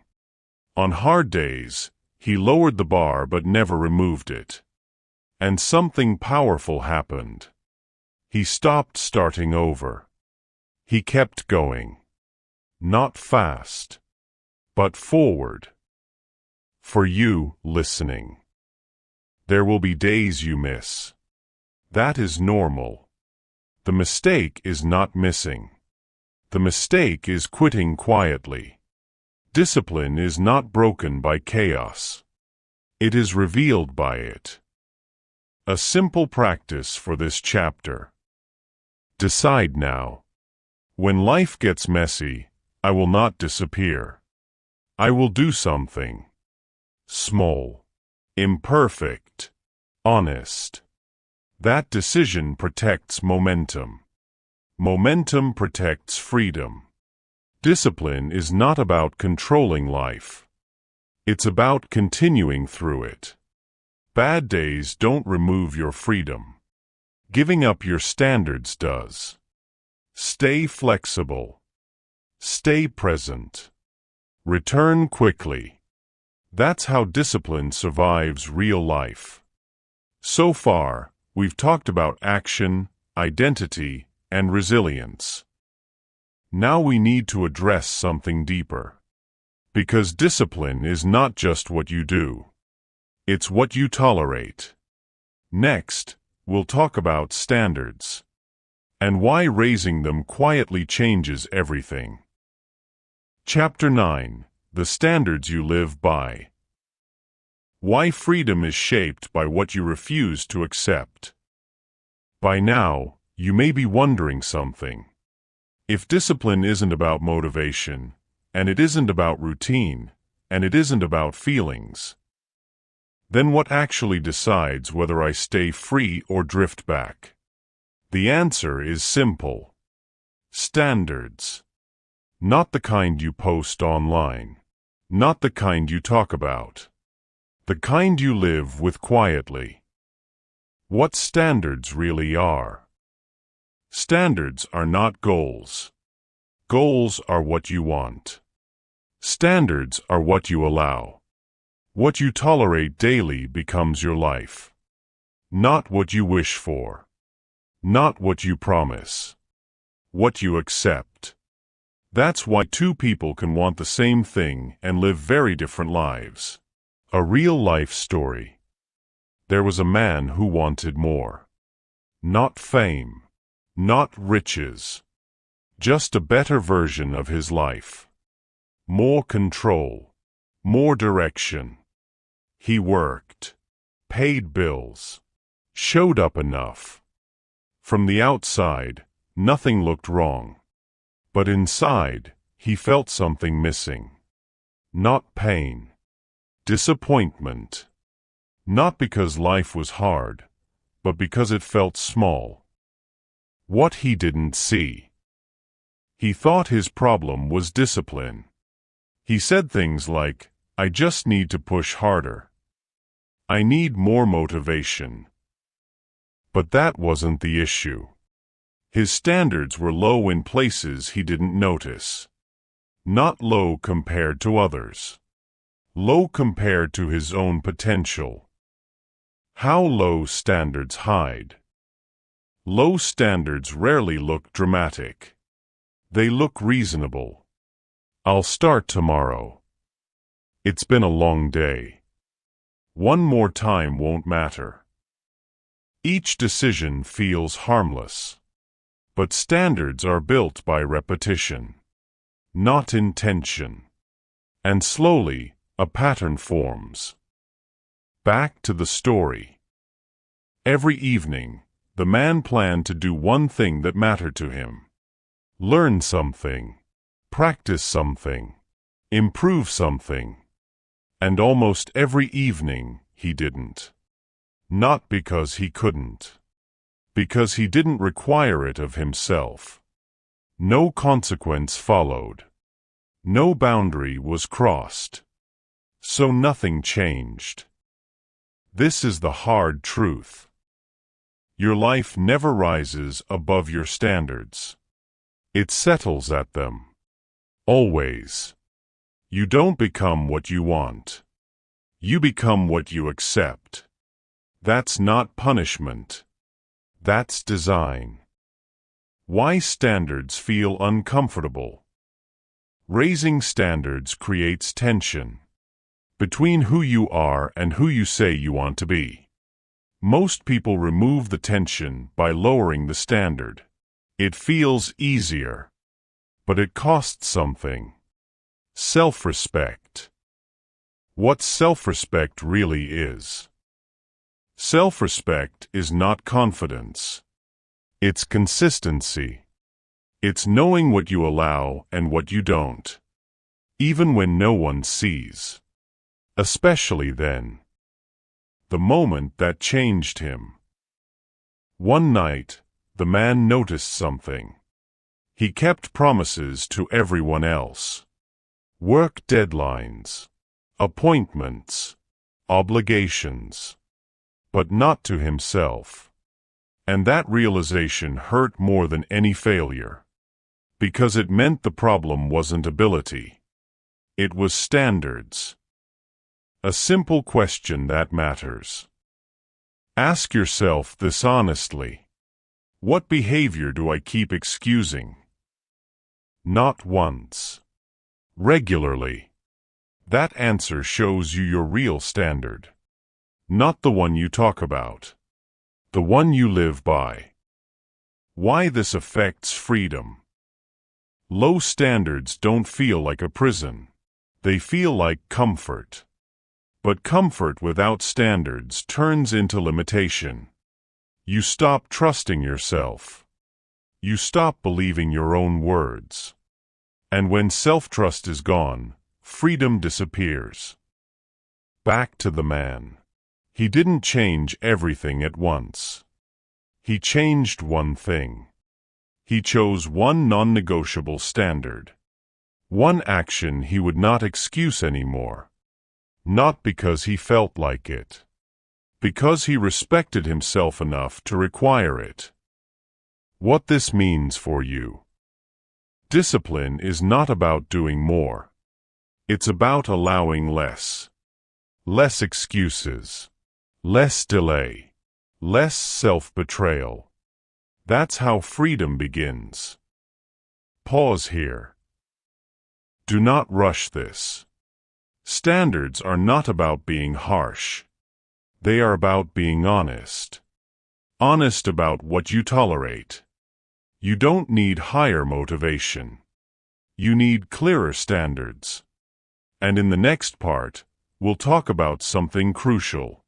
On hard days, he lowered the bar but never removed it. And something powerful happened. He stopped starting over. He kept going. Not fast, but forward. For you, listening. There will be days you miss. That is normal. The mistake is not missing. The mistake is quitting quietly. Discipline is not broken by chaos. It is revealed by it. A simple practice for this chapter. Decide now. When life gets messy, I will not disappear. I will do something. Small. Imperfect. Honest. That decision protects momentum. Momentum protects freedom. Discipline is not about controlling life. It's about continuing through it. Bad days don't remove your freedom. Giving up your standards does. Stay flexible. Stay present. Return quickly. That's how discipline survives real life. So far, we've talked about action, identity, and resilience. Now we need to address something deeper. Because discipline is not just what you do. It's what you tolerate. Next, we'll talk about standards. And why raising them quietly changes everything. Chapter 9. The Standards You Live By. Why freedom is shaped by what you refuse to accept. By now, you may be wondering something. If discipline isn't about motivation, and it isn't about routine, and it isn't about feelings, then what actually decides whether I stay free or drift back? The answer is simple. Standards. Not the kind you post online. Not the kind you talk about. The kind you live with quietly. What standards really are. Standards are not goals. Goals are what you want. Standards are what you allow. What you tolerate daily becomes your life. Not what you wish for. Not what you promise. What you accept. That's why two people can want the same thing and live very different lives. A real-life story. There was a man who wanted more. Not fame. Not riches. Just a better version of his life. More control. More direction. He worked. Paid bills. Showed up enough. From the outside, nothing looked wrong. But inside, he felt something missing. Not pain. Disappointment. Not because life was hard, but because it felt small. What he didn't see. He thought his problem was discipline. He said things like, "I just need to push harder. I need more motivation." But that wasn't the issue. His standards were low in places he didn't notice. Not low compared to others. Low compared to his own potential. How low standards hide. Low standards rarely look dramatic. They look reasonable. I'll start tomorrow. It's been a long day. One more time won't matter. Each decision feels harmless. But standards are built by repetition, not intention. And slowly, a pattern forms. Back to the story. Every evening, the man planned to do one thing that mattered to him. Learn something, practice something, improve something. And almost every evening, he didn't. Not because he couldn't. Because he didn't require it of himself. No consequence followed. No boundary was crossed. So nothing changed. This is the hard truth. Your life never rises above your standards. It settles at them. Always. You don't become what you want. You become what you accept. That's not punishment. That's design. Why standards feel uncomfortable? Raising standards creates tension between who you are and who you say you want to be. Most people remove the tension by lowering the standard. It feels easier, but it costs something. Self-respect. What self-respect really is. Self-respect is not confidence. It's consistency. It's knowing what you allow and what you don't, even when no one sees. Especially then. The moment that changed him. One night, the man noticed something. He kept promises to everyone else. Work deadlines, appointments, obligations. But not to himself. And that realization hurt more than any failure. Because it meant the problem wasn't ability. It was standards. A simple question that matters. Ask yourself this honestly. What behavior do I keep excusing? Not once. Regularly. That answer shows you your real standard. Not the one you talk about. The one you live by. Why this affects freedom. Low standards don't feel like a prison. They feel like comfort. But comfort without standards turns into limitation. You stop trusting yourself. You stop believing your own words. And when self-trust is gone, freedom disappears. Back to the man. He didn't change everything at once. He changed one thing. He chose one non-negotiable standard. One action he would not excuse anymore. Not because he felt like it. Because he respected himself enough to require it. What this means for you. Discipline is not about doing more. It's about allowing less. Less excuses. Less delay. Less self-betrayal. That's how freedom begins. Pause here. Do not rush this. Standards are not about being harsh. They are about being honest. Honest about what you tolerate. You don't need higher motivation. You need clearer standards. And in the next part, we'll talk about something crucial.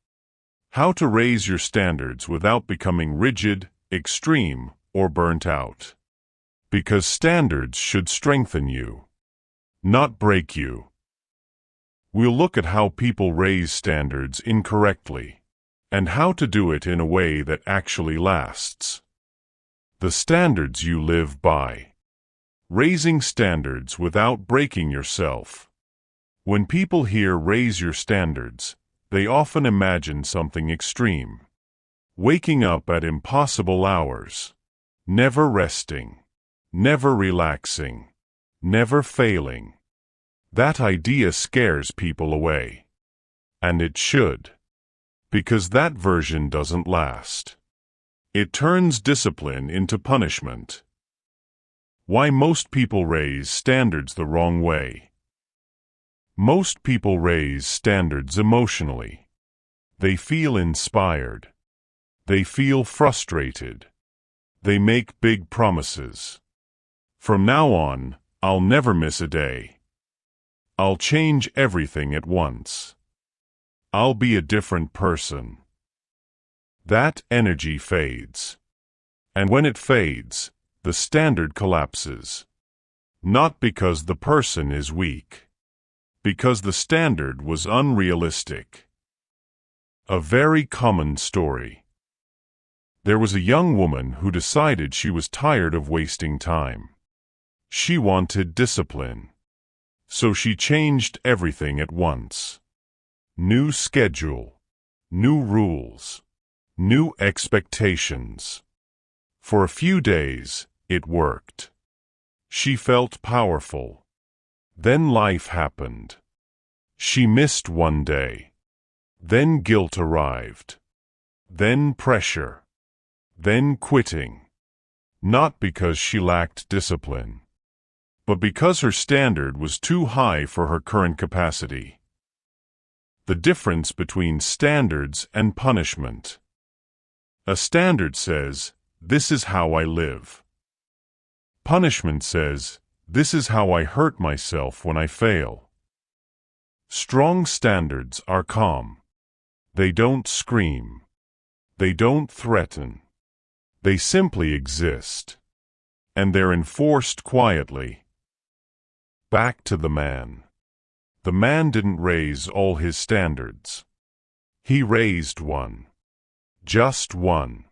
How to raise your standards without becoming rigid, extreme, or burnt out. Because standards should strengthen you, not break you. We'll look at how people raise standards incorrectly, and how to do it in a way that actually lasts. The standards you live by. Raising standards without breaking yourself. When people hear raise your standards, they often imagine something extreme. Waking up at impossible hours. Never resting. Never relaxing. Never failing. That idea scares people away. And it should. Because that version doesn't last. It turns discipline into punishment. Why most people raise standards the wrong way. Most people raise standards emotionally. They feel inspired. They feel frustrated. They make big promises. From now on, I'll never miss a day. I'll change everything at once. I'll be a different person. That energy fades. And when it fades, the standard collapses. Not because the person is weak. Because the standard was unrealistic. A very common story. There was a young woman who decided she was tired of wasting time. She wanted discipline. So she changed everything at once. New schedule, new rules, new expectations. For a few days, it worked. She felt powerful. Then life happened. She missed one day. Then guilt arrived. Then pressure. Then quitting. Not because she lacked discipline, but because her standard was too high for her current capacity. The difference between standards and punishment. A standard says, "This is how I live." Punishment says, "This is how I hurt myself when I fail." Strong standards are calm. They don't scream. They don't threaten. They simply exist. And they're enforced quietly. Back to the man. The man didn't raise all his standards. He raised one. Just one.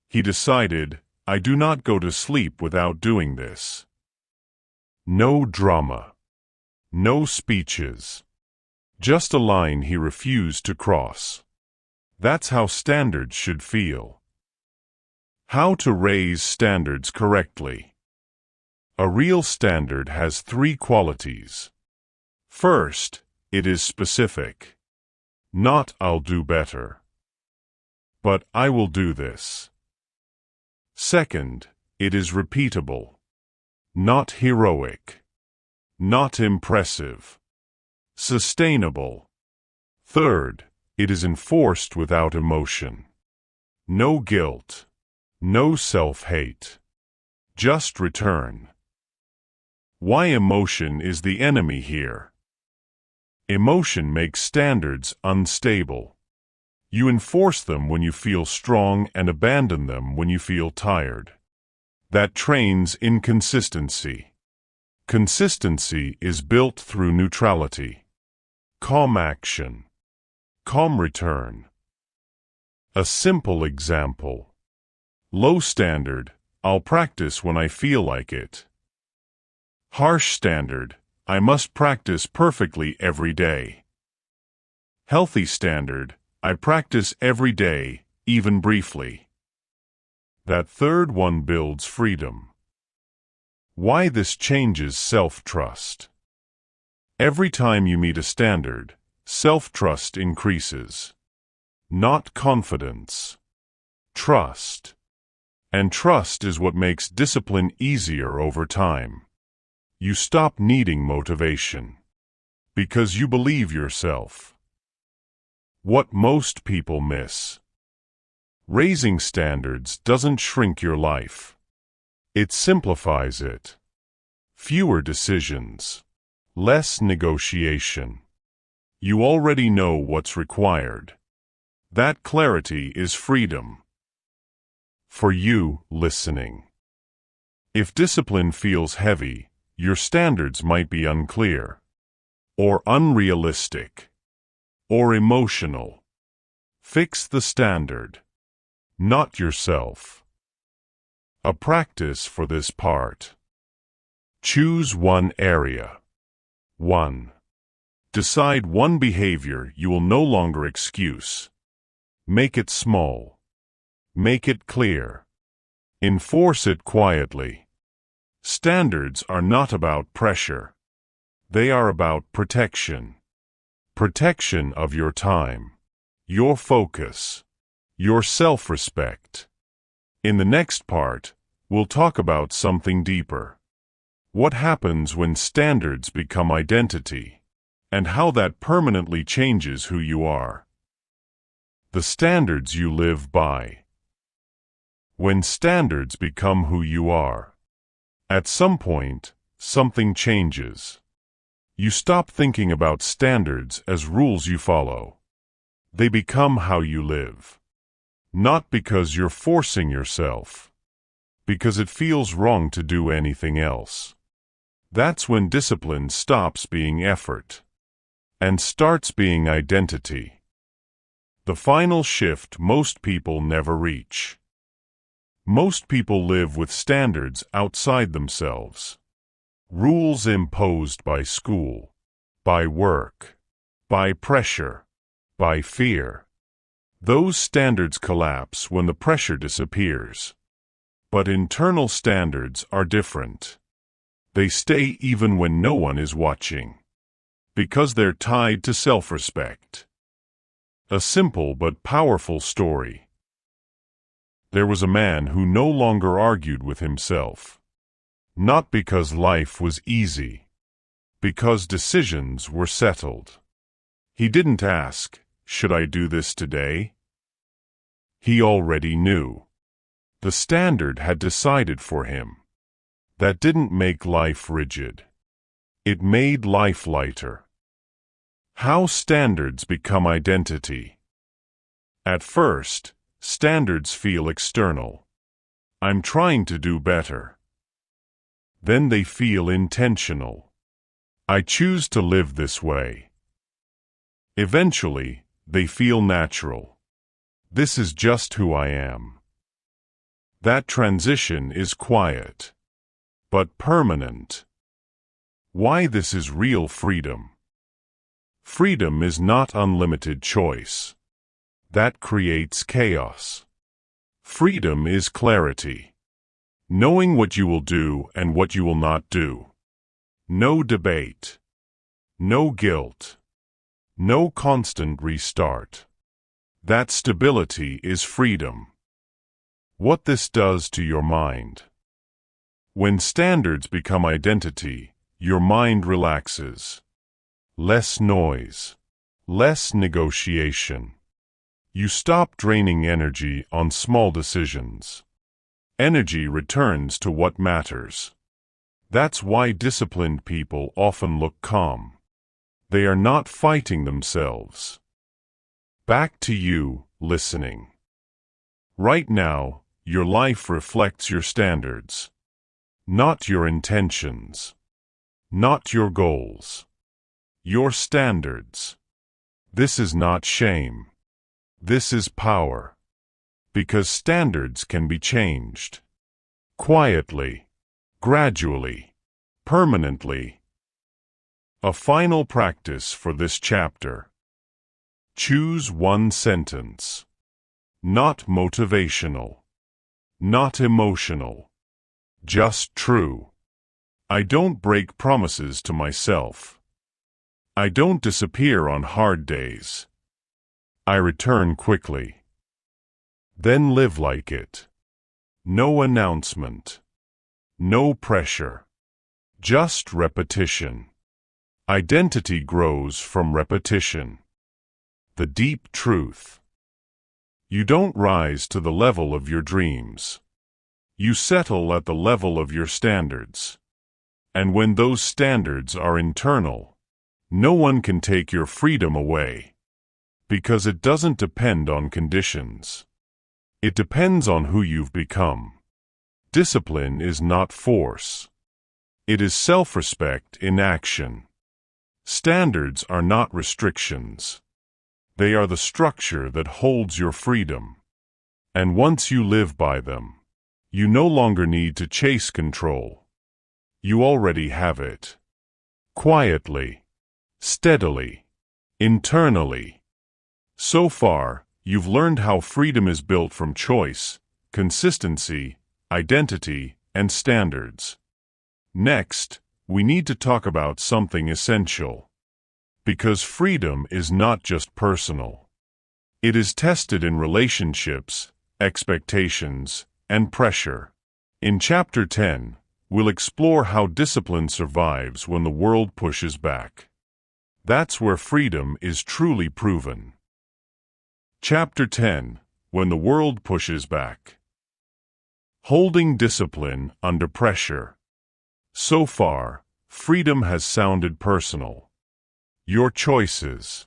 He decided, "I do not go to sleep without doing this." No drama. No speeches. Just a line he refused to cross. That's how standards should feel. How to raise standards correctly. A real standard has 3 qualities. First, it is specific. Not "I'll do better," but "I will do this." Second, it is repeatable. Not heroic. Not impressive. Sustainable. Third, it is enforced without emotion. No guilt. No self-hate. Just return. Why emotion is the enemy here? Emotion makes standards unstable. You enforce them when you feel strong and abandon them when you feel tired. That trains inconsistency. Consistency is built through neutrality. Calm action. Calm return. A simple example. Low standard, "I'll practice when I feel like it." Harsh standard, "I must practice perfectly every day." Healthy standard, "I practice every day, even briefly." That third one builds freedom. Why this changes self-trust. Every time you meet a standard, self-trust increases. Not confidence. Trust. And trust is what makes discipline easier over time. You stop needing motivation. Because you believe yourself. What most people miss. Raising standards doesn't shrink your life. It simplifies it. Fewer decisions. Less negotiation. You already know what's required. That clarity is freedom. For you, listening. If discipline feels heavy, your standards might be unclear. Or unrealistic. Or emotional. Fix the standard. Not yourself. A practice for this part. Choose one area. 1. Decide one behavior you will no longer excuse. Make it small. Make it clear. Enforce it quietly. Standards are not about pressure. They are about protection. Protection of your time, your focus, your self-respect. In the next part, we'll talk about something deeper. What happens when standards become identity, and how that permanently changes who you are. The standards you live by. When standards become who you are, at some point, something changes. You stop thinking about standards as rules you follow. They become how you live. Not because you're forcing yourself, because it feels wrong to do anything else. That's when discipline stops being effort and starts being identity. The final shift most people never reach. Most people live with standards outside themselves. Rules imposed by school, by work, by pressure, by fear. Those standards collapse when the pressure disappears. But internal standards are different. They stay even when no one is watching, because they're tied to self-respect. A simple but powerful story. There was a man who no longer argued with himself. Not because life was easy, because decisions were settled. He didn't ask, "Should I do this today?" He already knew. The standard had decided for him. That didn't make life rigid. It made life lighter. How standards become identity. At first, standards feel external. I'm trying to do better. Then they feel intentional. I choose to live this way. Eventually, they feel natural. This is just who I am. That transition is quiet, but permanent. Why this is real freedom. Freedom is not unlimited choice. That creates chaos. Freedom is clarity. Knowing what you will do and what you will not do. No debate. No guilt. No constant restart. That stability is freedom. What this does to your mind. When standards become identity, your mind relaxes. Less noise. Less negotiation. You stop draining energy on small decisions. Energy returns to what matters. That's why disciplined people often look calm. They are not fighting themselves. Back to you, listening. Right now, your life reflects your standards. Not your intentions. Not your goals. Your standards. This is not shame. This is power. Because standards can be changed. Quietly. Gradually. Permanently. A final practice for this chapter. Choose one sentence. Not motivational. Not emotional. Just true. I don't break promises to myself. I don't disappear on hard days. I return quickly. Then live like it. No announcement. No pressure. Just repetition. Identity grows from repetition. The deep truth. You don't rise to the level of your dreams. You settle at the level of your standards. And when those standards are internal, no one can take your freedom away. Because it doesn't depend on conditions. It depends on who you've become. Discipline is not force. It is self-respect in action. Standards are not restrictions. They are the structure that holds your freedom. And once you live by them, you no longer need to chase control. You already have it. Quietly. Steadily. Internally. So far, you've learned how freedom is built from choice, consistency, identity, and standards. Next, we need to talk about something essential. Because freedom is not just personal. It is tested in relationships, expectations, and pressure. In Chapter 10, we'll explore how discipline survives when the world pushes back. That's where freedom is truly proven. Chapter 10. When the world pushes back. Holding discipline under pressure. So far, freedom has sounded personal. Your choices,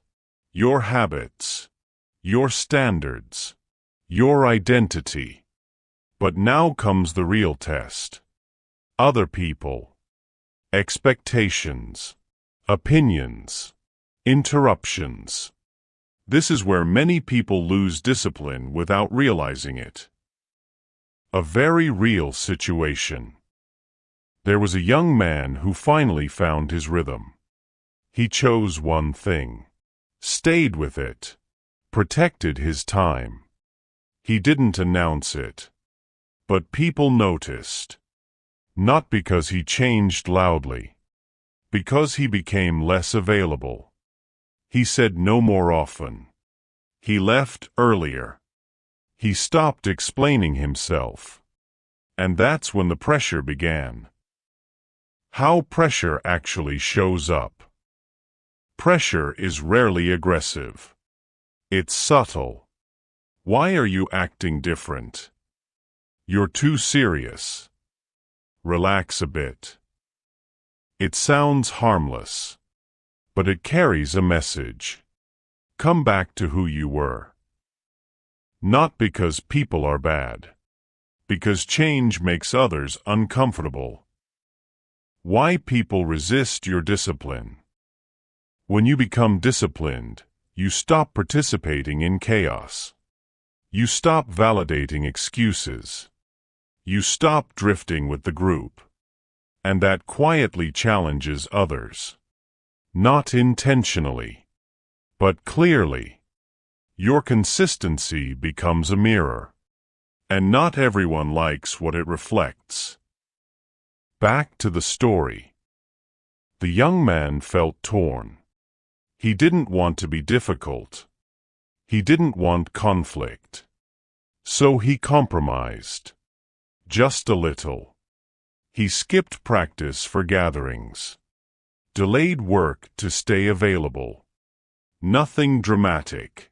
your habits, your standards, your identity. But now comes the real test. Other people. Expectations. Opinions. Interruptions. This is where many people lose discipline without realizing it. A very real situation. There was a young man who finally found his rhythm. He chose one thing, stayed with it, protected his time. He didn't announce it, but people noticed. Not because he changed loudly, because he became less available. He said no more often. He left earlier. He stopped explaining himself. And that's when the pressure began. How pressure actually shows up. Pressure is rarely aggressive. It's subtle. Why are you acting different? You're too serious. Relax a bit. It sounds harmless, but it carries a message. Come back to who you were. Not because people are bad. Because change makes others uncomfortable. Why people resist your discipline. When you become disciplined, you stop participating in chaos. You stop validating excuses. You stop drifting with the group. And that quietly challenges others. Not intentionally, but clearly. Your consistency becomes a mirror. And not everyone likes what it reflects. Back to the story. The young man felt torn. He didn't want to be difficult. He didn't want conflict. So he compromised. Just a little. He skipped practice for gatherings. Delayed work to stay available. Nothing dramatic.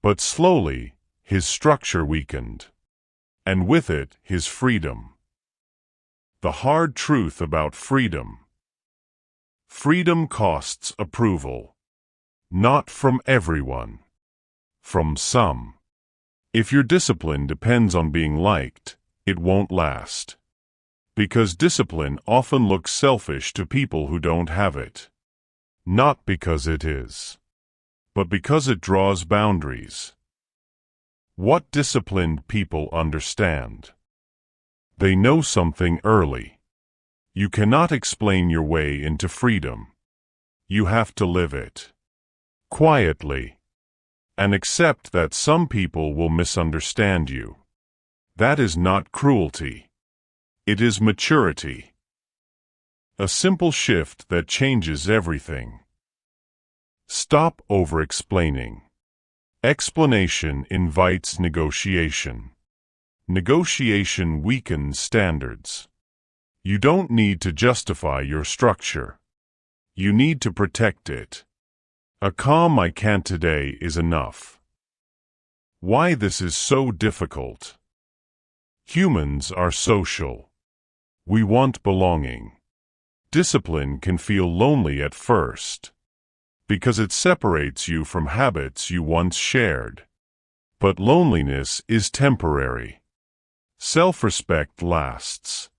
But slowly, his structure weakened. And with it, his freedom. The hard truth about freedom. Freedom costs approval. Not from everyone. From some. If your discipline depends on being liked, it won't last. Because discipline often looks selfish to people who don't have it. Not because it is, but because it draws boundaries. What disciplined people understand? They know something early. You cannot explain your way into freedom. You have to live it. Quietly. And accept that some people will misunderstand you. That is not cruelty. It is maturity. A simple shift that changes everything. Stop over-explaining. Explanation invites negotiation. Negotiation weakens standards. You don't need to justify your structure. You need to protect it. A calm "I can't today" is enough. Why this is so difficult? Humans are social. We want belonging. Discipline can feel lonely at first, because it separates you from habits you once shared. But loneliness is temporary. Self-respect lasts.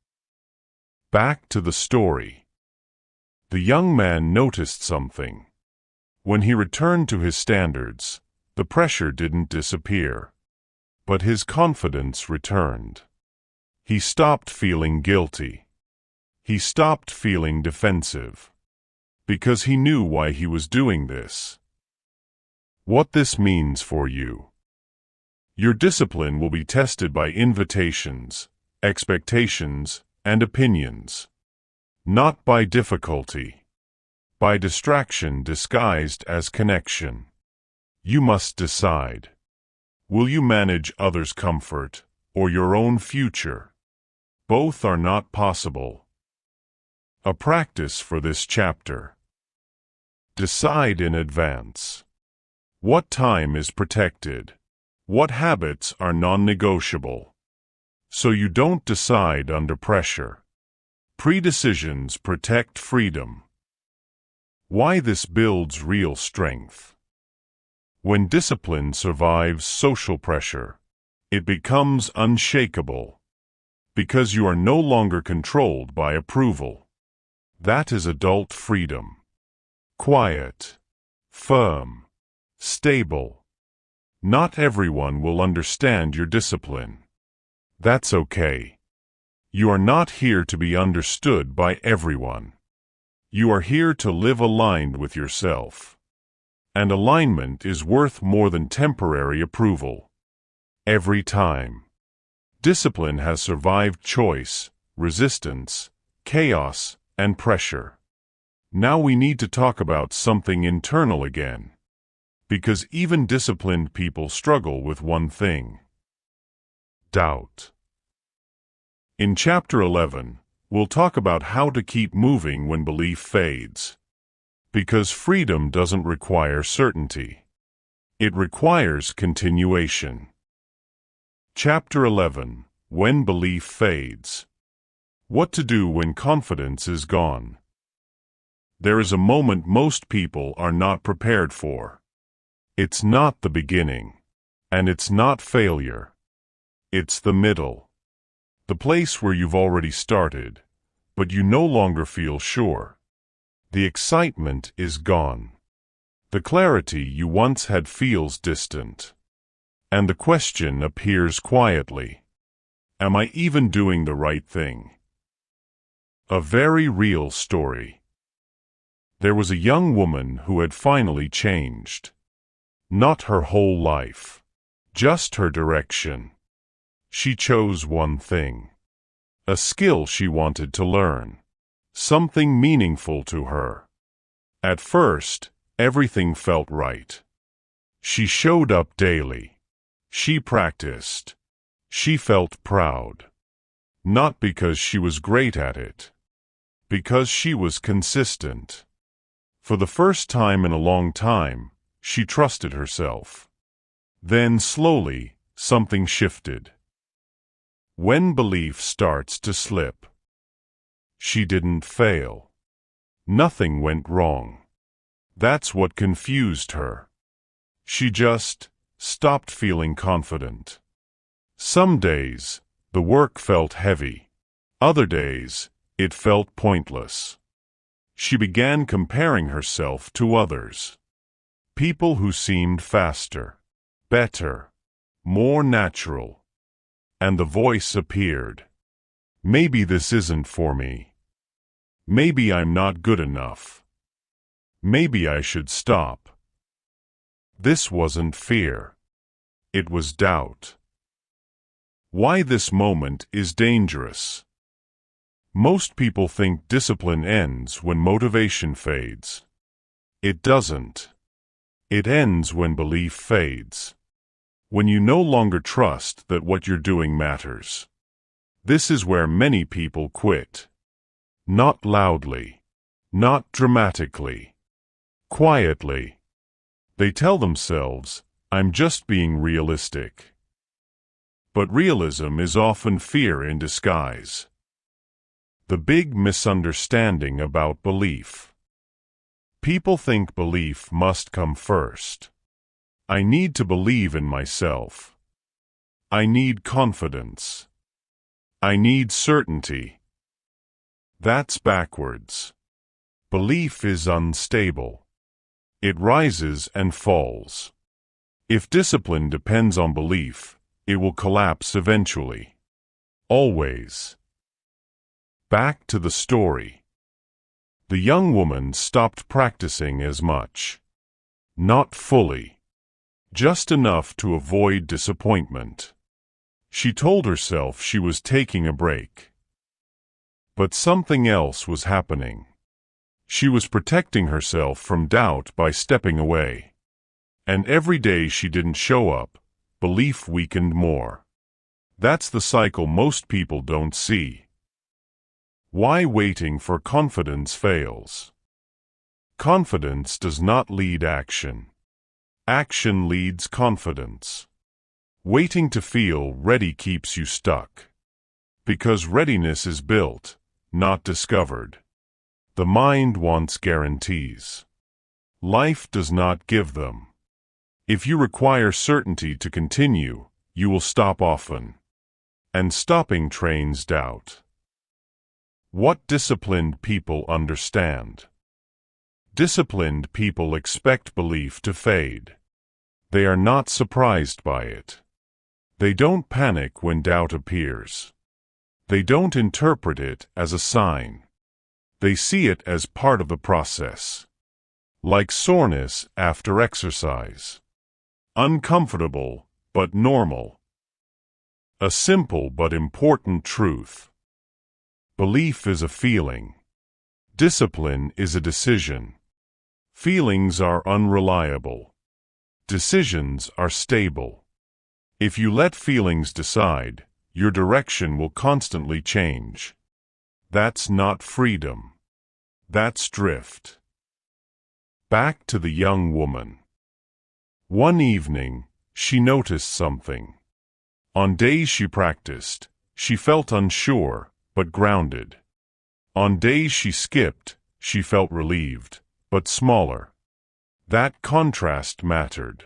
Back to the story. The young man noticed something. When he returned to his standards, the pressure didn't disappear. But his confidence returned. He stopped feeling guilty. He stopped feeling defensive. Because he knew why he was doing this. What this means for you. Your discipline will be tested by invitations, expectations, and opinions. Not by difficulty. By distraction disguised as connection. You must decide. Will you manage others' comfort, or your own future? Both are not possible. A practice for this chapter. Decide in advance. What time is protected? What habits are non-negotiable? So you don't decide under pressure. Pre-decisions protect freedom. Why this builds real strength. When discipline survives social pressure, it becomes unshakable, because you are no longer controlled by approval. That is adult freedom. Quiet, firm, stable. Not everyone will understand your discipline. That's okay. You are not here to be understood by everyone. You are here to live aligned with yourself. And alignment is worth more than temporary approval. Every time. Discipline has survived choice, resistance, chaos, and pressure. Now we need to talk about something internal again. Because even disciplined people struggle with one thing. Doubt. In Chapter 11, we'll talk about how to keep moving when belief fades. Because freedom doesn't require certainty. It requires continuation. Chapter 11, When Belief Fades. What to do when confidence is gone. There is a moment most people are not prepared for. It's not the beginning. And it's not failure. It's the middle. The place where you've already started, but you no longer feel sure. The excitement is gone. The clarity you once had feels distant. And the question appears quietly. Am I even doing the right thing? A very real story. There was a young woman who had finally changed. Not her whole life. Just her direction. She chose one thing. A skill she wanted to learn. Something meaningful to her. At first, everything felt right. She showed up daily. She practiced. She felt proud. Not because she was great at it. Because she was consistent. For the first time in a long time, she trusted herself. Then slowly, something shifted. When belief starts to slip. She didn't fail. Nothing went wrong. That's what confused her. She just stopped feeling confident. Some days, the work felt heavy. Other days, it felt pointless. She began comparing herself to others. People who seemed faster, better, more natural. And the voice appeared. Maybe this isn't for me. Maybe I'm not good enough. Maybe I should stop. This wasn't fear. It was doubt. Why this moment is dangerous. Most people think discipline ends when motivation fades. It doesn't. It ends when belief fades. When you no longer trust that what you're doing matters. This is where many people quit. Not loudly. Not dramatically. Quietly. They tell themselves, I'm just being realistic. But realism is often fear in disguise. The big misunderstanding about belief. People think belief must come first. I need to believe in myself. I need confidence. I need certainty. That's backwards. Belief is unstable. It rises and falls. If discipline depends on belief, it will collapse eventually. Always. Back to the story. The young woman stopped practicing as much. Not fully. Just enough to avoid disappointment. She told herself she was taking a break. But something else was happening. She was protecting herself from doubt by stepping away. And every day she didn't show up, belief weakened more. That's the cycle most people don't see. Why waiting for confidence fails? Confidence does not lead action. Action leads confidence. Waiting to feel ready keeps you stuck. Because readiness is built, not discovered. The mind wants guarantees. Life does not give them. If you require certainty to continue, you will stop often. And stopping trains doubt. What disciplined people understand? Disciplined people expect belief to fade. They are not surprised by it. They don't panic when doubt appears. They don't interpret it as a sign. They see it as part of the process. Like soreness after exercise. Uncomfortable, but normal. A simple but important truth. Belief is a feeling. Discipline is a decision. Feelings are unreliable. Decisions are stable. If you let feelings decide, your direction will constantly change. That's not freedom. That's drift. Back to the young woman. One evening, she noticed something. On days she practiced, she felt unsure, but grounded. On days she skipped, she felt relieved, but smaller. That contrast mattered.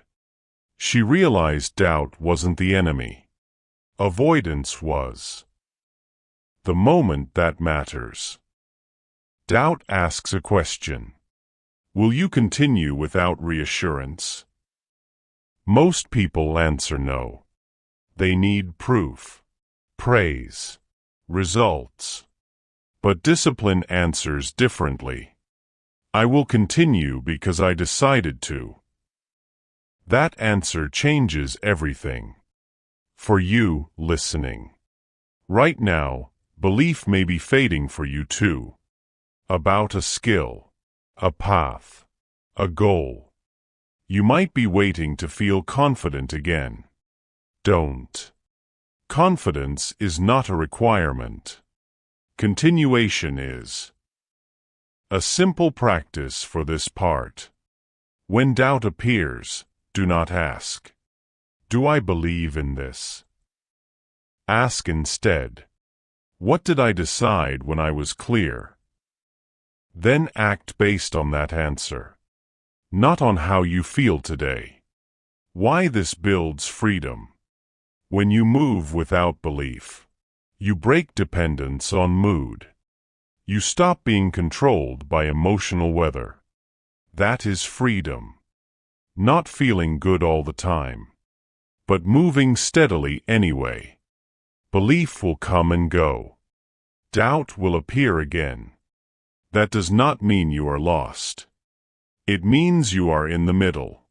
She realized doubt wasn't the enemy. Avoidance was. The moment that matters. Doubt asks a question. Will you continue without reassurance? Most people answer no. They need proof, praise, results. But discipline answers differently. I will continue because I decided to. That answer changes everything. For you, listening. Right now, belief may be fading for you too. About a skill, a path, a goal. You might be waiting to feel confident again. Don't. Confidence is not a requirement. Continuation is. A simple practice for this part. When doubt appears, do not ask, "Do I believe in this?" Ask instead, "What did I decide when I was clear?" Then act based on that answer. Not on how you feel today. Why this builds freedom. When you move without belief, you break dependence on mood. You stop being controlled by emotional weather. That is freedom. Not feeling good all the time, but moving steadily anyway. Belief will come and go. Doubt will appear again. That does not mean you are lost. It means you are in the middle.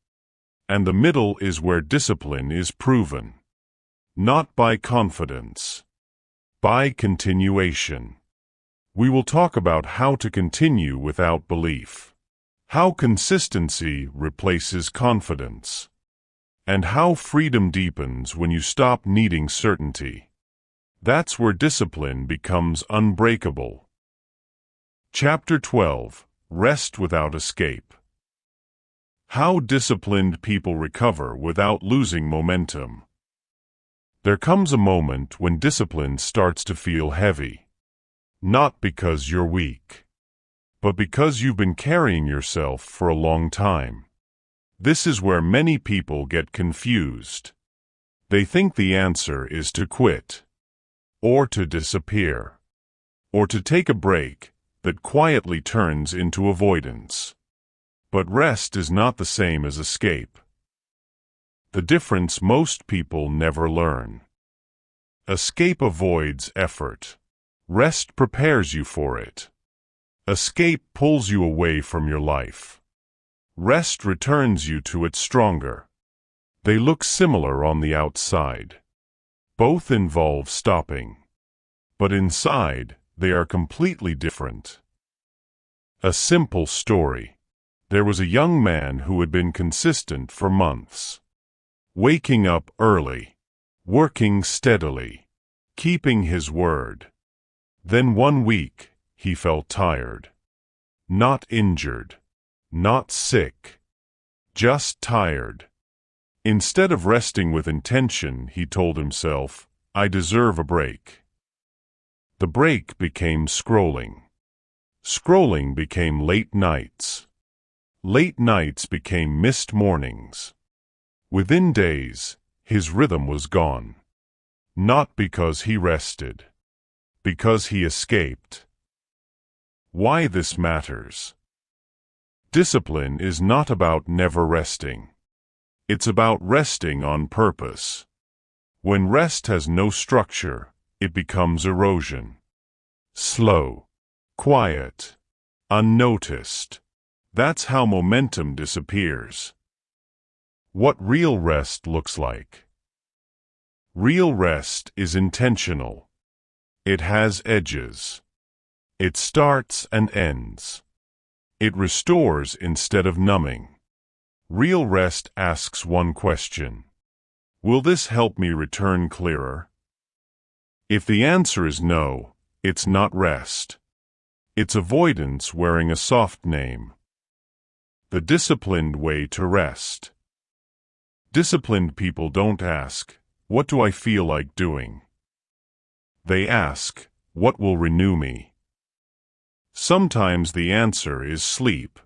And the middle is where discipline is proven. Not by confidence. By continuation. We will talk about how to continue without belief. How consistency replaces confidence. And how freedom deepens when you stop needing certainty. That's where discipline becomes unbreakable. Chapter 12. Rest without escape. How disciplined people recover without losing momentum. There comes a moment when discipline starts to feel heavy. Not because you're weak, but because you've been carrying yourself for a long time. This is where many people get confused. They think the answer is to quit, or to disappear, or to take a break that quietly turns into avoidance. But rest is not the same as escape. The difference most people never learn. Escape avoids effort. Rest prepares you for it. Escape pulls you away from your life. Rest returns you to it stronger. They look similar on the outside. Both involve stopping. But inside, they are completely different. A simple story. There was a young man who had been consistent for months. Waking up early, working steadily, keeping his word. Then one week, he felt tired. Not injured, not sick, just tired. Instead of resting with intention, he told himself, I deserve a break. The break became scrolling. Scrolling became late nights. Late nights became missed mornings. Within days, his rhythm was gone. Not because he rested. Because he escaped. Why this matters? Discipline is not about never resting. It's about resting on purpose. When rest has no structure, it becomes erosion. Slow, quiet, unnoticed. That's how momentum disappears. What real rest looks like. Real rest is intentional. It has edges. It starts and ends. It restores instead of numbing. Real rest asks one question. Will this help me return clearer? If the answer is no, it's not rest. It's avoidance wearing a soft name. The disciplined way to rest. Disciplined people don't ask, what do I feel like doing? They ask, what will renew me? Sometimes the answer is sleep.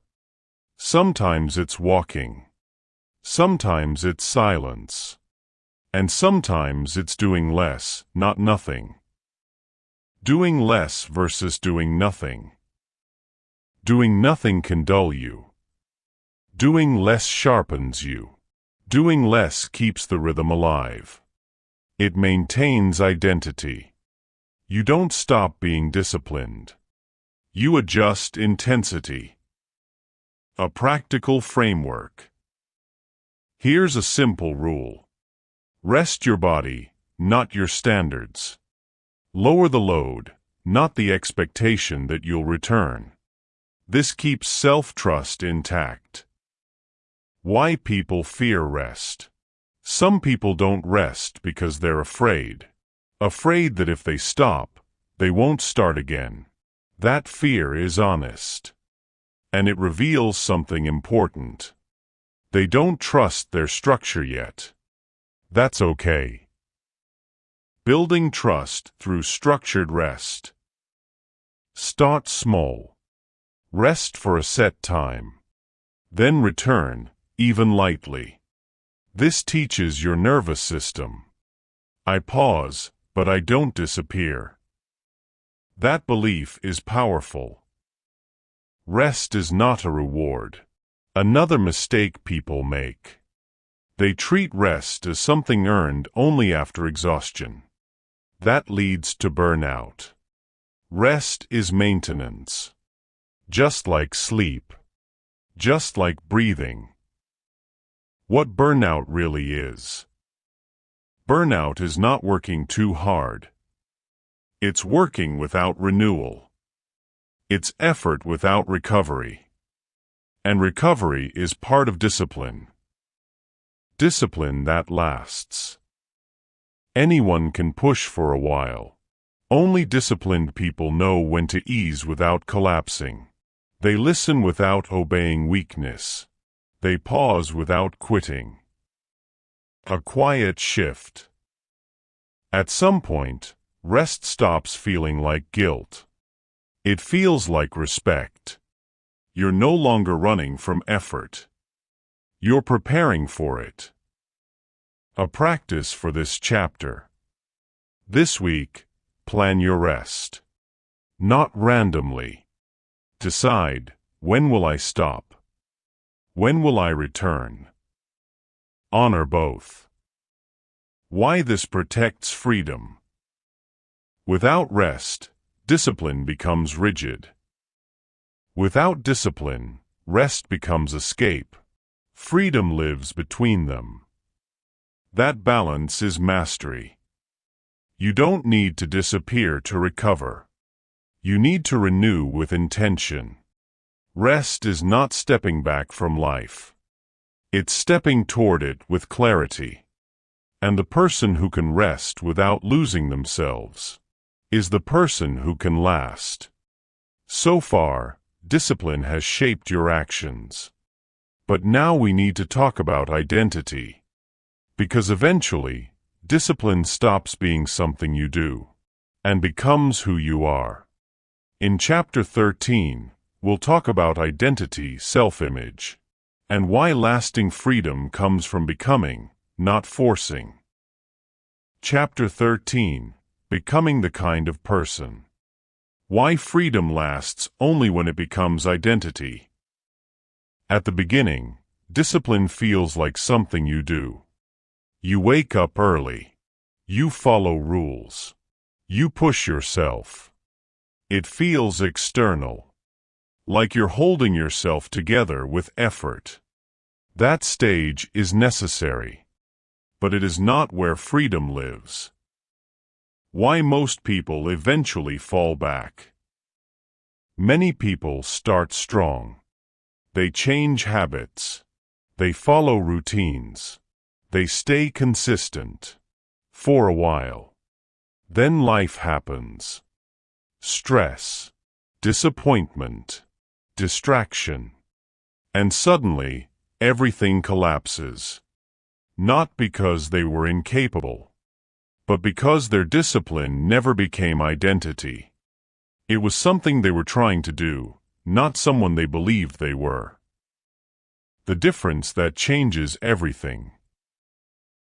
Sometimes it's walking. Sometimes it's silence. And sometimes it's doing less, not nothing. Doing less versus doing nothing. Doing nothing can dull you. Doing less sharpens you. Doing less keeps the rhythm alive. It maintains identity. You don't stop being disciplined. You adjust intensity. A practical framework. Here's a simple rule. Rest your body, not your standards. Lower the load, not the expectation that you'll return. This keeps self-trust intact. Why people fear rest. Some people don't rest because they're afraid. Afraid that if they stop, they won't start again. That fear is honest. And it reveals something important. They don't trust their structure yet. That's okay. Building trust through structured rest. Start small. Rest for a set time. Then return, even lightly. This teaches your nervous system. I pause, but I don't disappear. That belief is powerful. Rest is not a reward. Another mistake people make. They treat rest as something earned only after exhaustion. That leads to burnout. Rest is maintenance. Just like sleep. Just like breathing. What burnout really is. Burnout is not working too hard. It's working without renewal. It's effort without recovery. And recovery is part of discipline. Discipline that lasts. Anyone can push for a while. Only disciplined people know when to ease without collapsing. They listen without obeying weakness. They pause without quitting. A quiet shift. At some point, rest stops feeling like guilt. It feels like respect. You're no longer running from effort. You're preparing for it. A practice for this chapter. This week, plan your rest. Not randomly. Decide, when will I stop? When will I return? Honor both. Why this protects freedom. Without rest, discipline becomes rigid. Without discipline, rest becomes escape. Freedom lives between them. That balance is mastery. You don't need to disappear to recover. You need to renew with intention. Rest is not stepping back from life. It's stepping toward it with clarity. And the person who can rest without losing themselves is the person who can last. So far, discipline has shaped your actions. But now we need to talk about identity. Because eventually, discipline stops being something you do and becomes who you are. In Chapter 13, we'll talk about identity, self-image, and why lasting freedom comes from becoming, not forcing. Chapter 13, Becoming the Kind of Person. Why freedom lasts only when it becomes identity. At the beginning, discipline feels like something you do. You wake up early. You follow rules. You push yourself. It feels external, like you're holding yourself together with effort. That stage is necessary, but it is not where freedom lives. Why most people eventually fall back. Many people start strong. They change habits. They follow routines. They stay consistent. For a while. Then life happens. Stress, disappointment, distraction. And suddenly, everything collapses. Not because they were incapable, but because their discipline never became identity. It was something they were trying to do, not someone they believed they were. The difference that changes everything.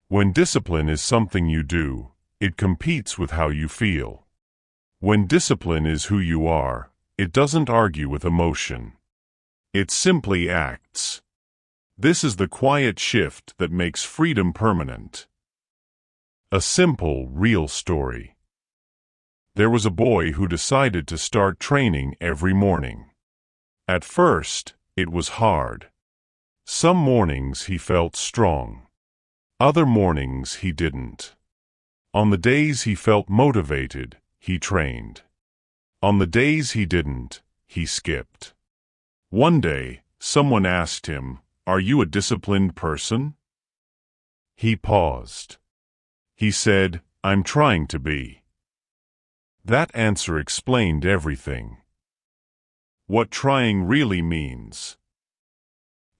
When discipline is something you do, it competes with how you feel. When discipline is who you are, it doesn't argue with emotion. It simply acts. This is the quiet shift that makes freedom permanent. A simple, real story. There was a boy who decided to start training every morning. At first, it was hard. Some mornings he felt strong. Other mornings he didn't. On the days he felt motivated, he trained. On the days he didn't, he skipped. One day, someone asked him, "Are you a disciplined person?" He paused. He said, "I'm trying to be." That answer explained everything. What trying really means.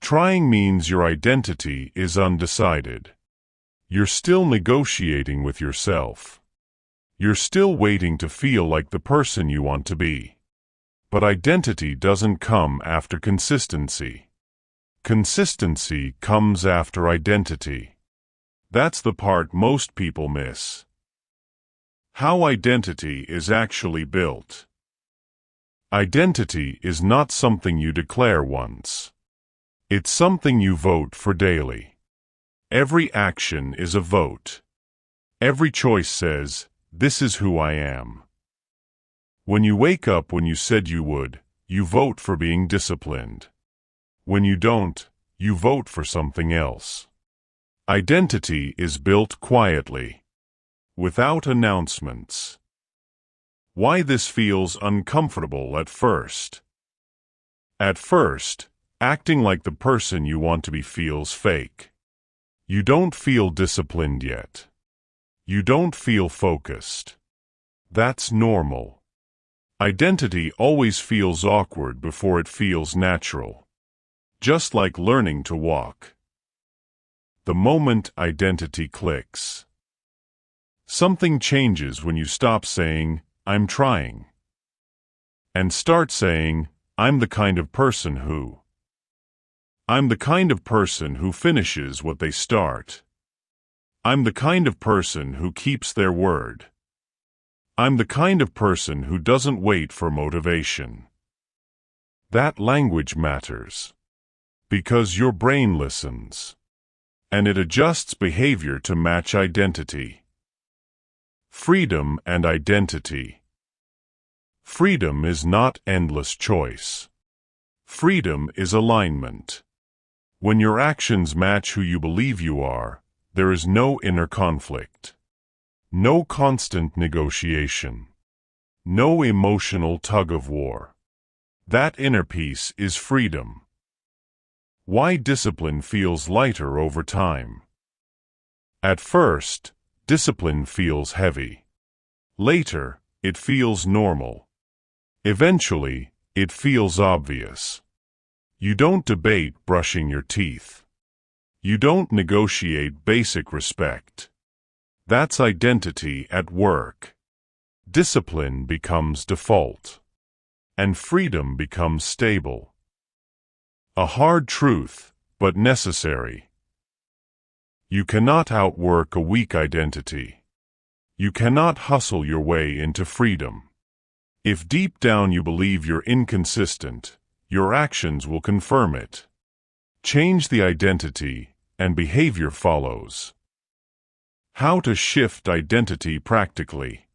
Trying means your identity is undecided. You're still negotiating with yourself. You're still waiting to feel like the person you want to be. But identity doesn't come after consistency. Consistency comes after identity. That's the part most people miss. How identity is actually built. Identity is not something you declare once. It's something you vote for daily. Every action is a vote. Every choice says, "This is who I am." When you wake up when you said you would, you vote for being disciplined. When you don't, you vote for something else. Identity is built quietly, without announcements. Why this feels uncomfortable at first. At first, acting like the person you want to be feels fake. You don't feel disciplined yet. You don't feel focused. That's normal. Identity always feels awkward before it feels natural. Just like learning to walk. The moment identity clicks. Something changes when you stop saying, "I'm trying," and start saying, "I'm the kind of person who." I'm the kind of person who finishes what they start. I'm the kind of person who keeps their word. I'm the kind of person who doesn't wait for motivation. That language matters. Because your brain listens. And it adjusts behavior to match identity. Freedom and identity. Freedom is not endless choice. Freedom is alignment. When your actions match who you believe you are, there is no inner conflict. No constant negotiation. No emotional tug-of-war. That inner peace is freedom. Why discipline feels lighter over time. At first, discipline feels heavy. Later, it feels normal. Eventually, it feels obvious. You don't debate brushing your teeth. You don't negotiate basic respect. That's identity at work. Discipline becomes default, and freedom becomes stable. A hard truth, but necessary. You cannot outwork a weak identity. You cannot hustle your way into freedom. If deep down you believe you're inconsistent, your actions will confirm it. Change the identity, and behavior follows. How to shift identity practically.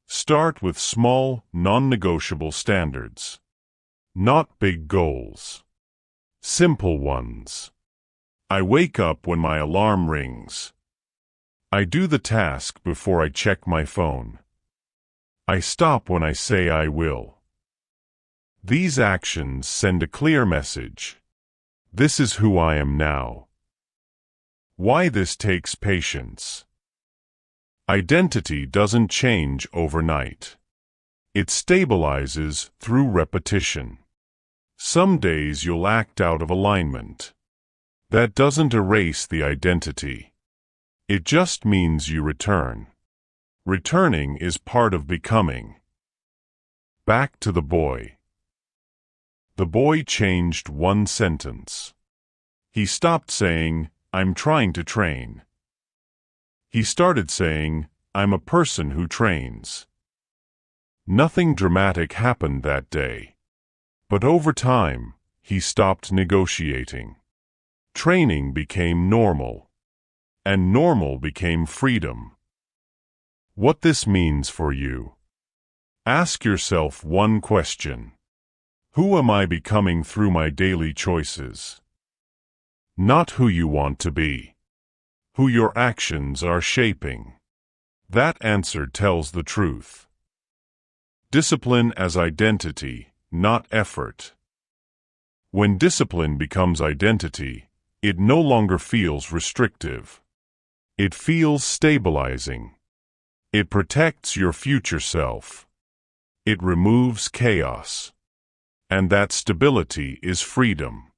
Start with small, non-negotiable standards. Not big goals. Simple ones. I wake up when my alarm rings. I do the task before I check my phone. I stop when I say I will. These actions send a clear message. This is who I am now. Why this takes patience. Identity doesn't change overnight. It stabilizes through repetition. Some days you'll act out of alignment. That doesn't erase the identity. It just means you return. Returning is part of becoming. Back to the boy. The boy changed one sentence. He stopped saying, "I'm trying to train." He started saying, "I'm a person who trains." Nothing dramatic happened that day. But over time, he stopped negotiating. Training became normal. And normal became freedom. What this means for you. Ask yourself one question. Who am I becoming through my daily choices? Not who you want to be. Who your actions are shaping. That answer tells the truth. Discipline as identity, not effort. When discipline becomes identity, it no longer feels restrictive. It feels stabilizing. It protects your future self. It removes chaos. And that stability is freedom.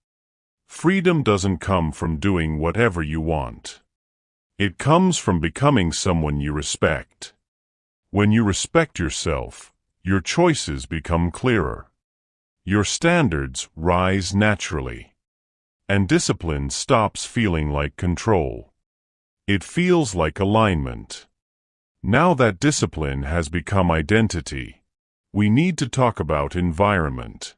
Freedom doesn't come from doing whatever you want. It comes from becoming someone you respect. When you respect yourself, your choices become clearer. Your standards rise naturally. And discipline stops feeling like control. It feels like alignment. Now that discipline has become identity, we need to talk about environment.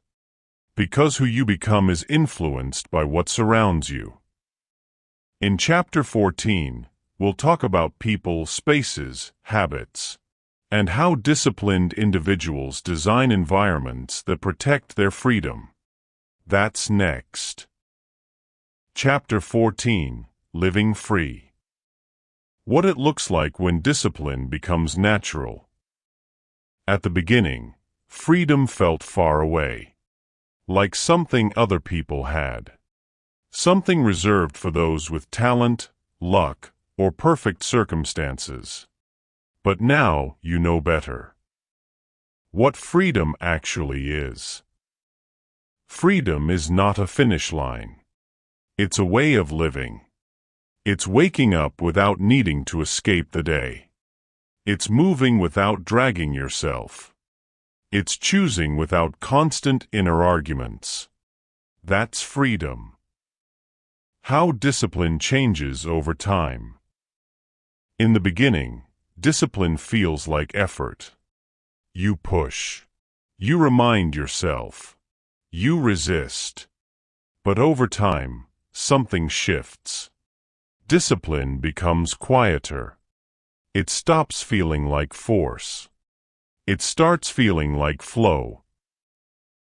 Because who you become is influenced by what surrounds you. In Chapter 14, we'll talk about people, spaces, habits, and how disciplined individuals design environments that protect their freedom. That's next. Chapter 14, Living Free. What it looks like when discipline becomes natural. At the beginning, freedom felt far away. Like something other people had. Something reserved for those with talent, luck, or perfect circumstances. But now you know better. What freedom actually is. Freedom is not a finish line. It's a way of living. It's waking up without needing to escape the day. It's moving without dragging yourself. It's choosing without constant inner arguments. That's freedom. How discipline changes over time. In the beginning, discipline feels like effort. You push. You remind yourself. You resist. But over time, something shifts. Discipline becomes quieter. It stops feeling like force. It starts feeling like flow.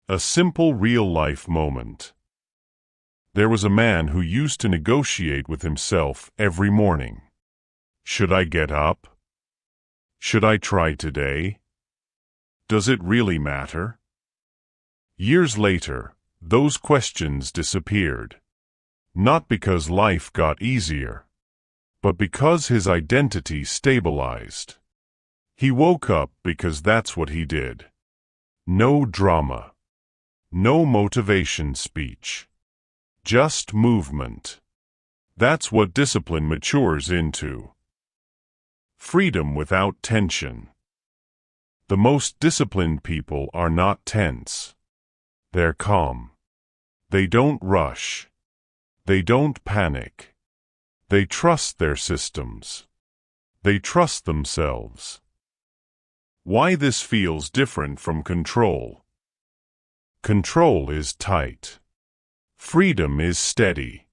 A simple real-life moment. There was a man who used to negotiate with himself every morning. Should I get up? Should I try today? Does it really matter? Years later, those questions disappeared. Not because life got easier, but because his identity stabilized. He woke up because that's what he did. No drama. No motivation speech. Just movement. That's what discipline matures into. Freedom without tension. The most disciplined people are not tense. They're calm. They don't rush. They don't panic. They trust their systems. They trust themselves. Why this feels different from control. Control is tight. Freedom is steady.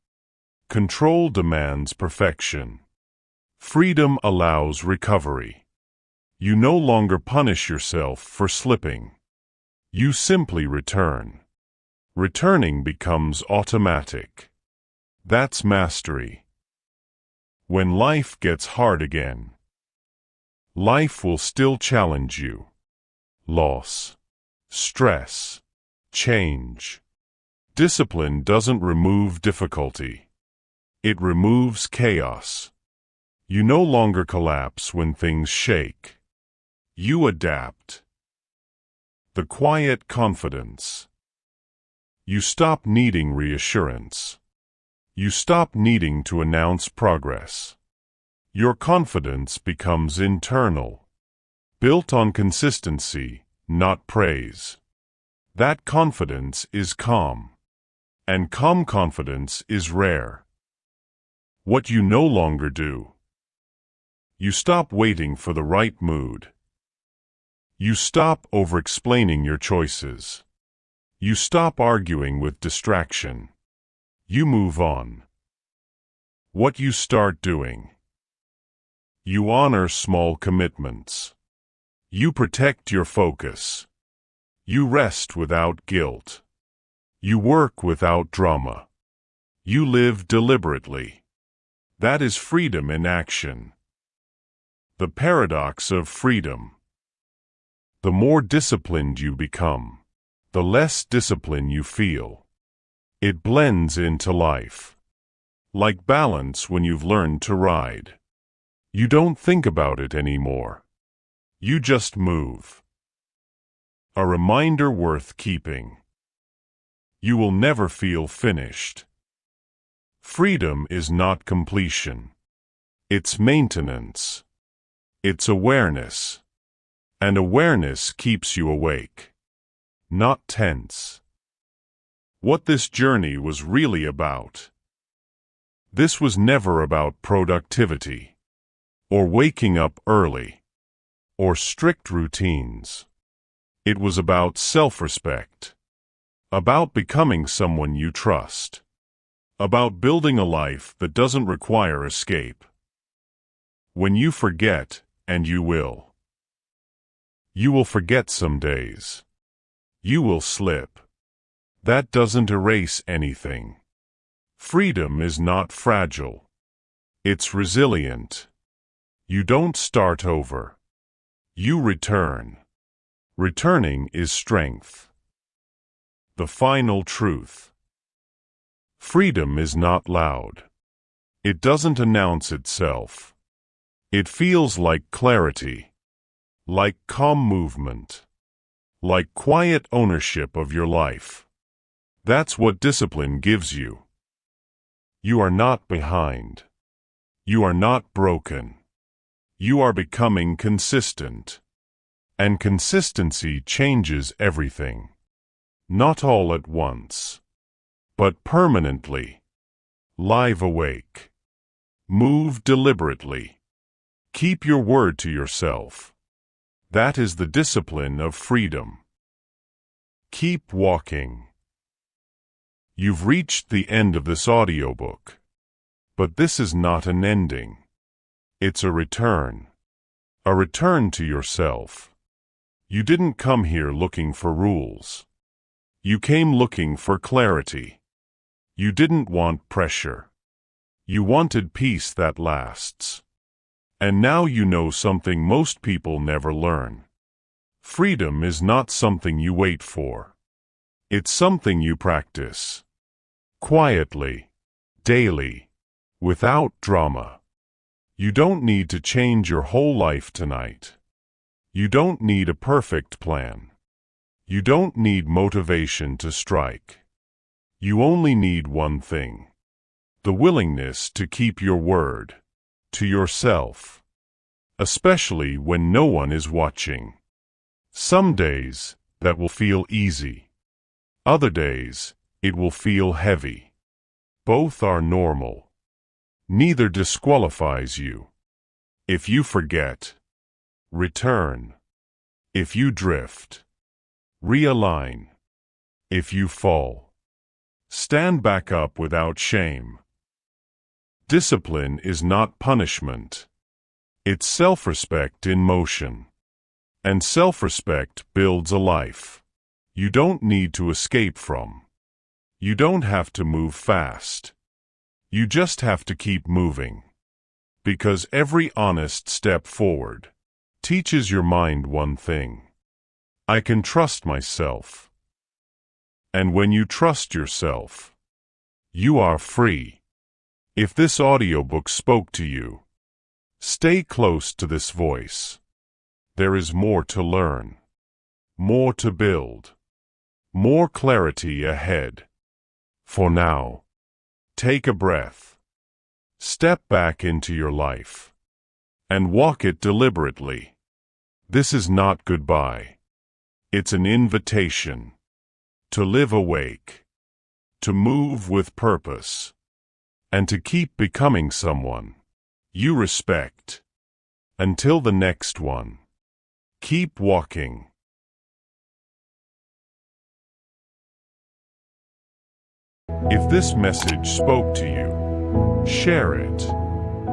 Control demands perfection. Freedom allows recovery. You no longer punish yourself for slipping. You simply return. Returning becomes automatic. That's mastery. When life gets hard again, life will still challenge you. Loss, stress, change. Discipline doesn't remove difficulty. It removes chaos. You no longer collapse when things shake. You adapt. The quiet confidence. You stop needing reassurance. You stop needing to announce progress. Your confidence becomes internal, built on consistency, not praise. That confidence is calm, and calm confidence is rare. What you no longer do. You stop waiting for the right mood. You stop over-explaining your choices. You stop arguing with distraction. You move on. What you start doing. You honor small commitments. You protect your focus. You rest without guilt. You work without drama. You live deliberately. That is freedom in action. The paradox of freedom. The more disciplined you become, the less discipline you feel. It blends into life. Like balance when you've learned to ride. You don't think about it anymore. You just move. A reminder worth keeping. You will never feel finished. Freedom is not completion. It's maintenance. It's awareness. And awareness keeps you awake, not tense. What this journey was really about. This was never about productivity, or waking up early, or strict routines. It was about self-respect, about becoming someone you trust, about building a life that doesn't require escape. When you forget, and you will. You will forget some days. You will slip. That doesn't erase anything. Freedom is not fragile. It's resilient. You don't start over. You return. Returning is strength. The final truth. Freedom is not loud. It doesn't announce itself. It feels like clarity. Like calm movement. Like quiet ownership of your life. That's what discipline gives you. You are not behind. You are not broken. You are becoming consistent. And consistency changes everything. Not all at once, but permanently. Live awake. Move deliberately. Keep your word to yourself. That is the discipline of freedom. Keep walking. You've reached the end of this audiobook. But this is not an ending. It's a return. A return to yourself. You didn't come here looking for rules. You came looking for clarity. You didn't want pressure. You wanted peace that lasts. And now you know something most people never learn. Freedom is not something you wait for. It's something you practice. Quietly. Daily. Without drama. You don't need to change your whole life tonight. You don't need a perfect plan. You don't need motivation to strike. You only need one thing: the willingness to keep your word to yourself, especially when no one is watching. Some days that will feel easy. Other days it will feel heavy. Both are normal. Neither disqualifies you. If you forget, return. If you drift, realign. If you fall, stand back up without shame. Discipline is not punishment. It's self-respect in motion. And self-respect builds a life you don't need to escape from. You don't have to move fast. You just have to keep moving. Because every honest step forward teaches your mind one thing: I can trust myself. And when you trust yourself, you are free. If this audiobook spoke to you, stay close to this voice. There is more to learn, more to build, more clarity ahead. For now, take a breath, step back into your life, and walk it deliberately. This is not goodbye. It's an invitation to live awake, to move with purpose, and to keep becoming someone you respect. Until the next one, keep walking. If this message spoke to you, share it,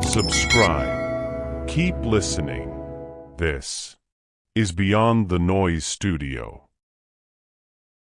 subscribe, keep listening. This is Beyond the Noise Studio.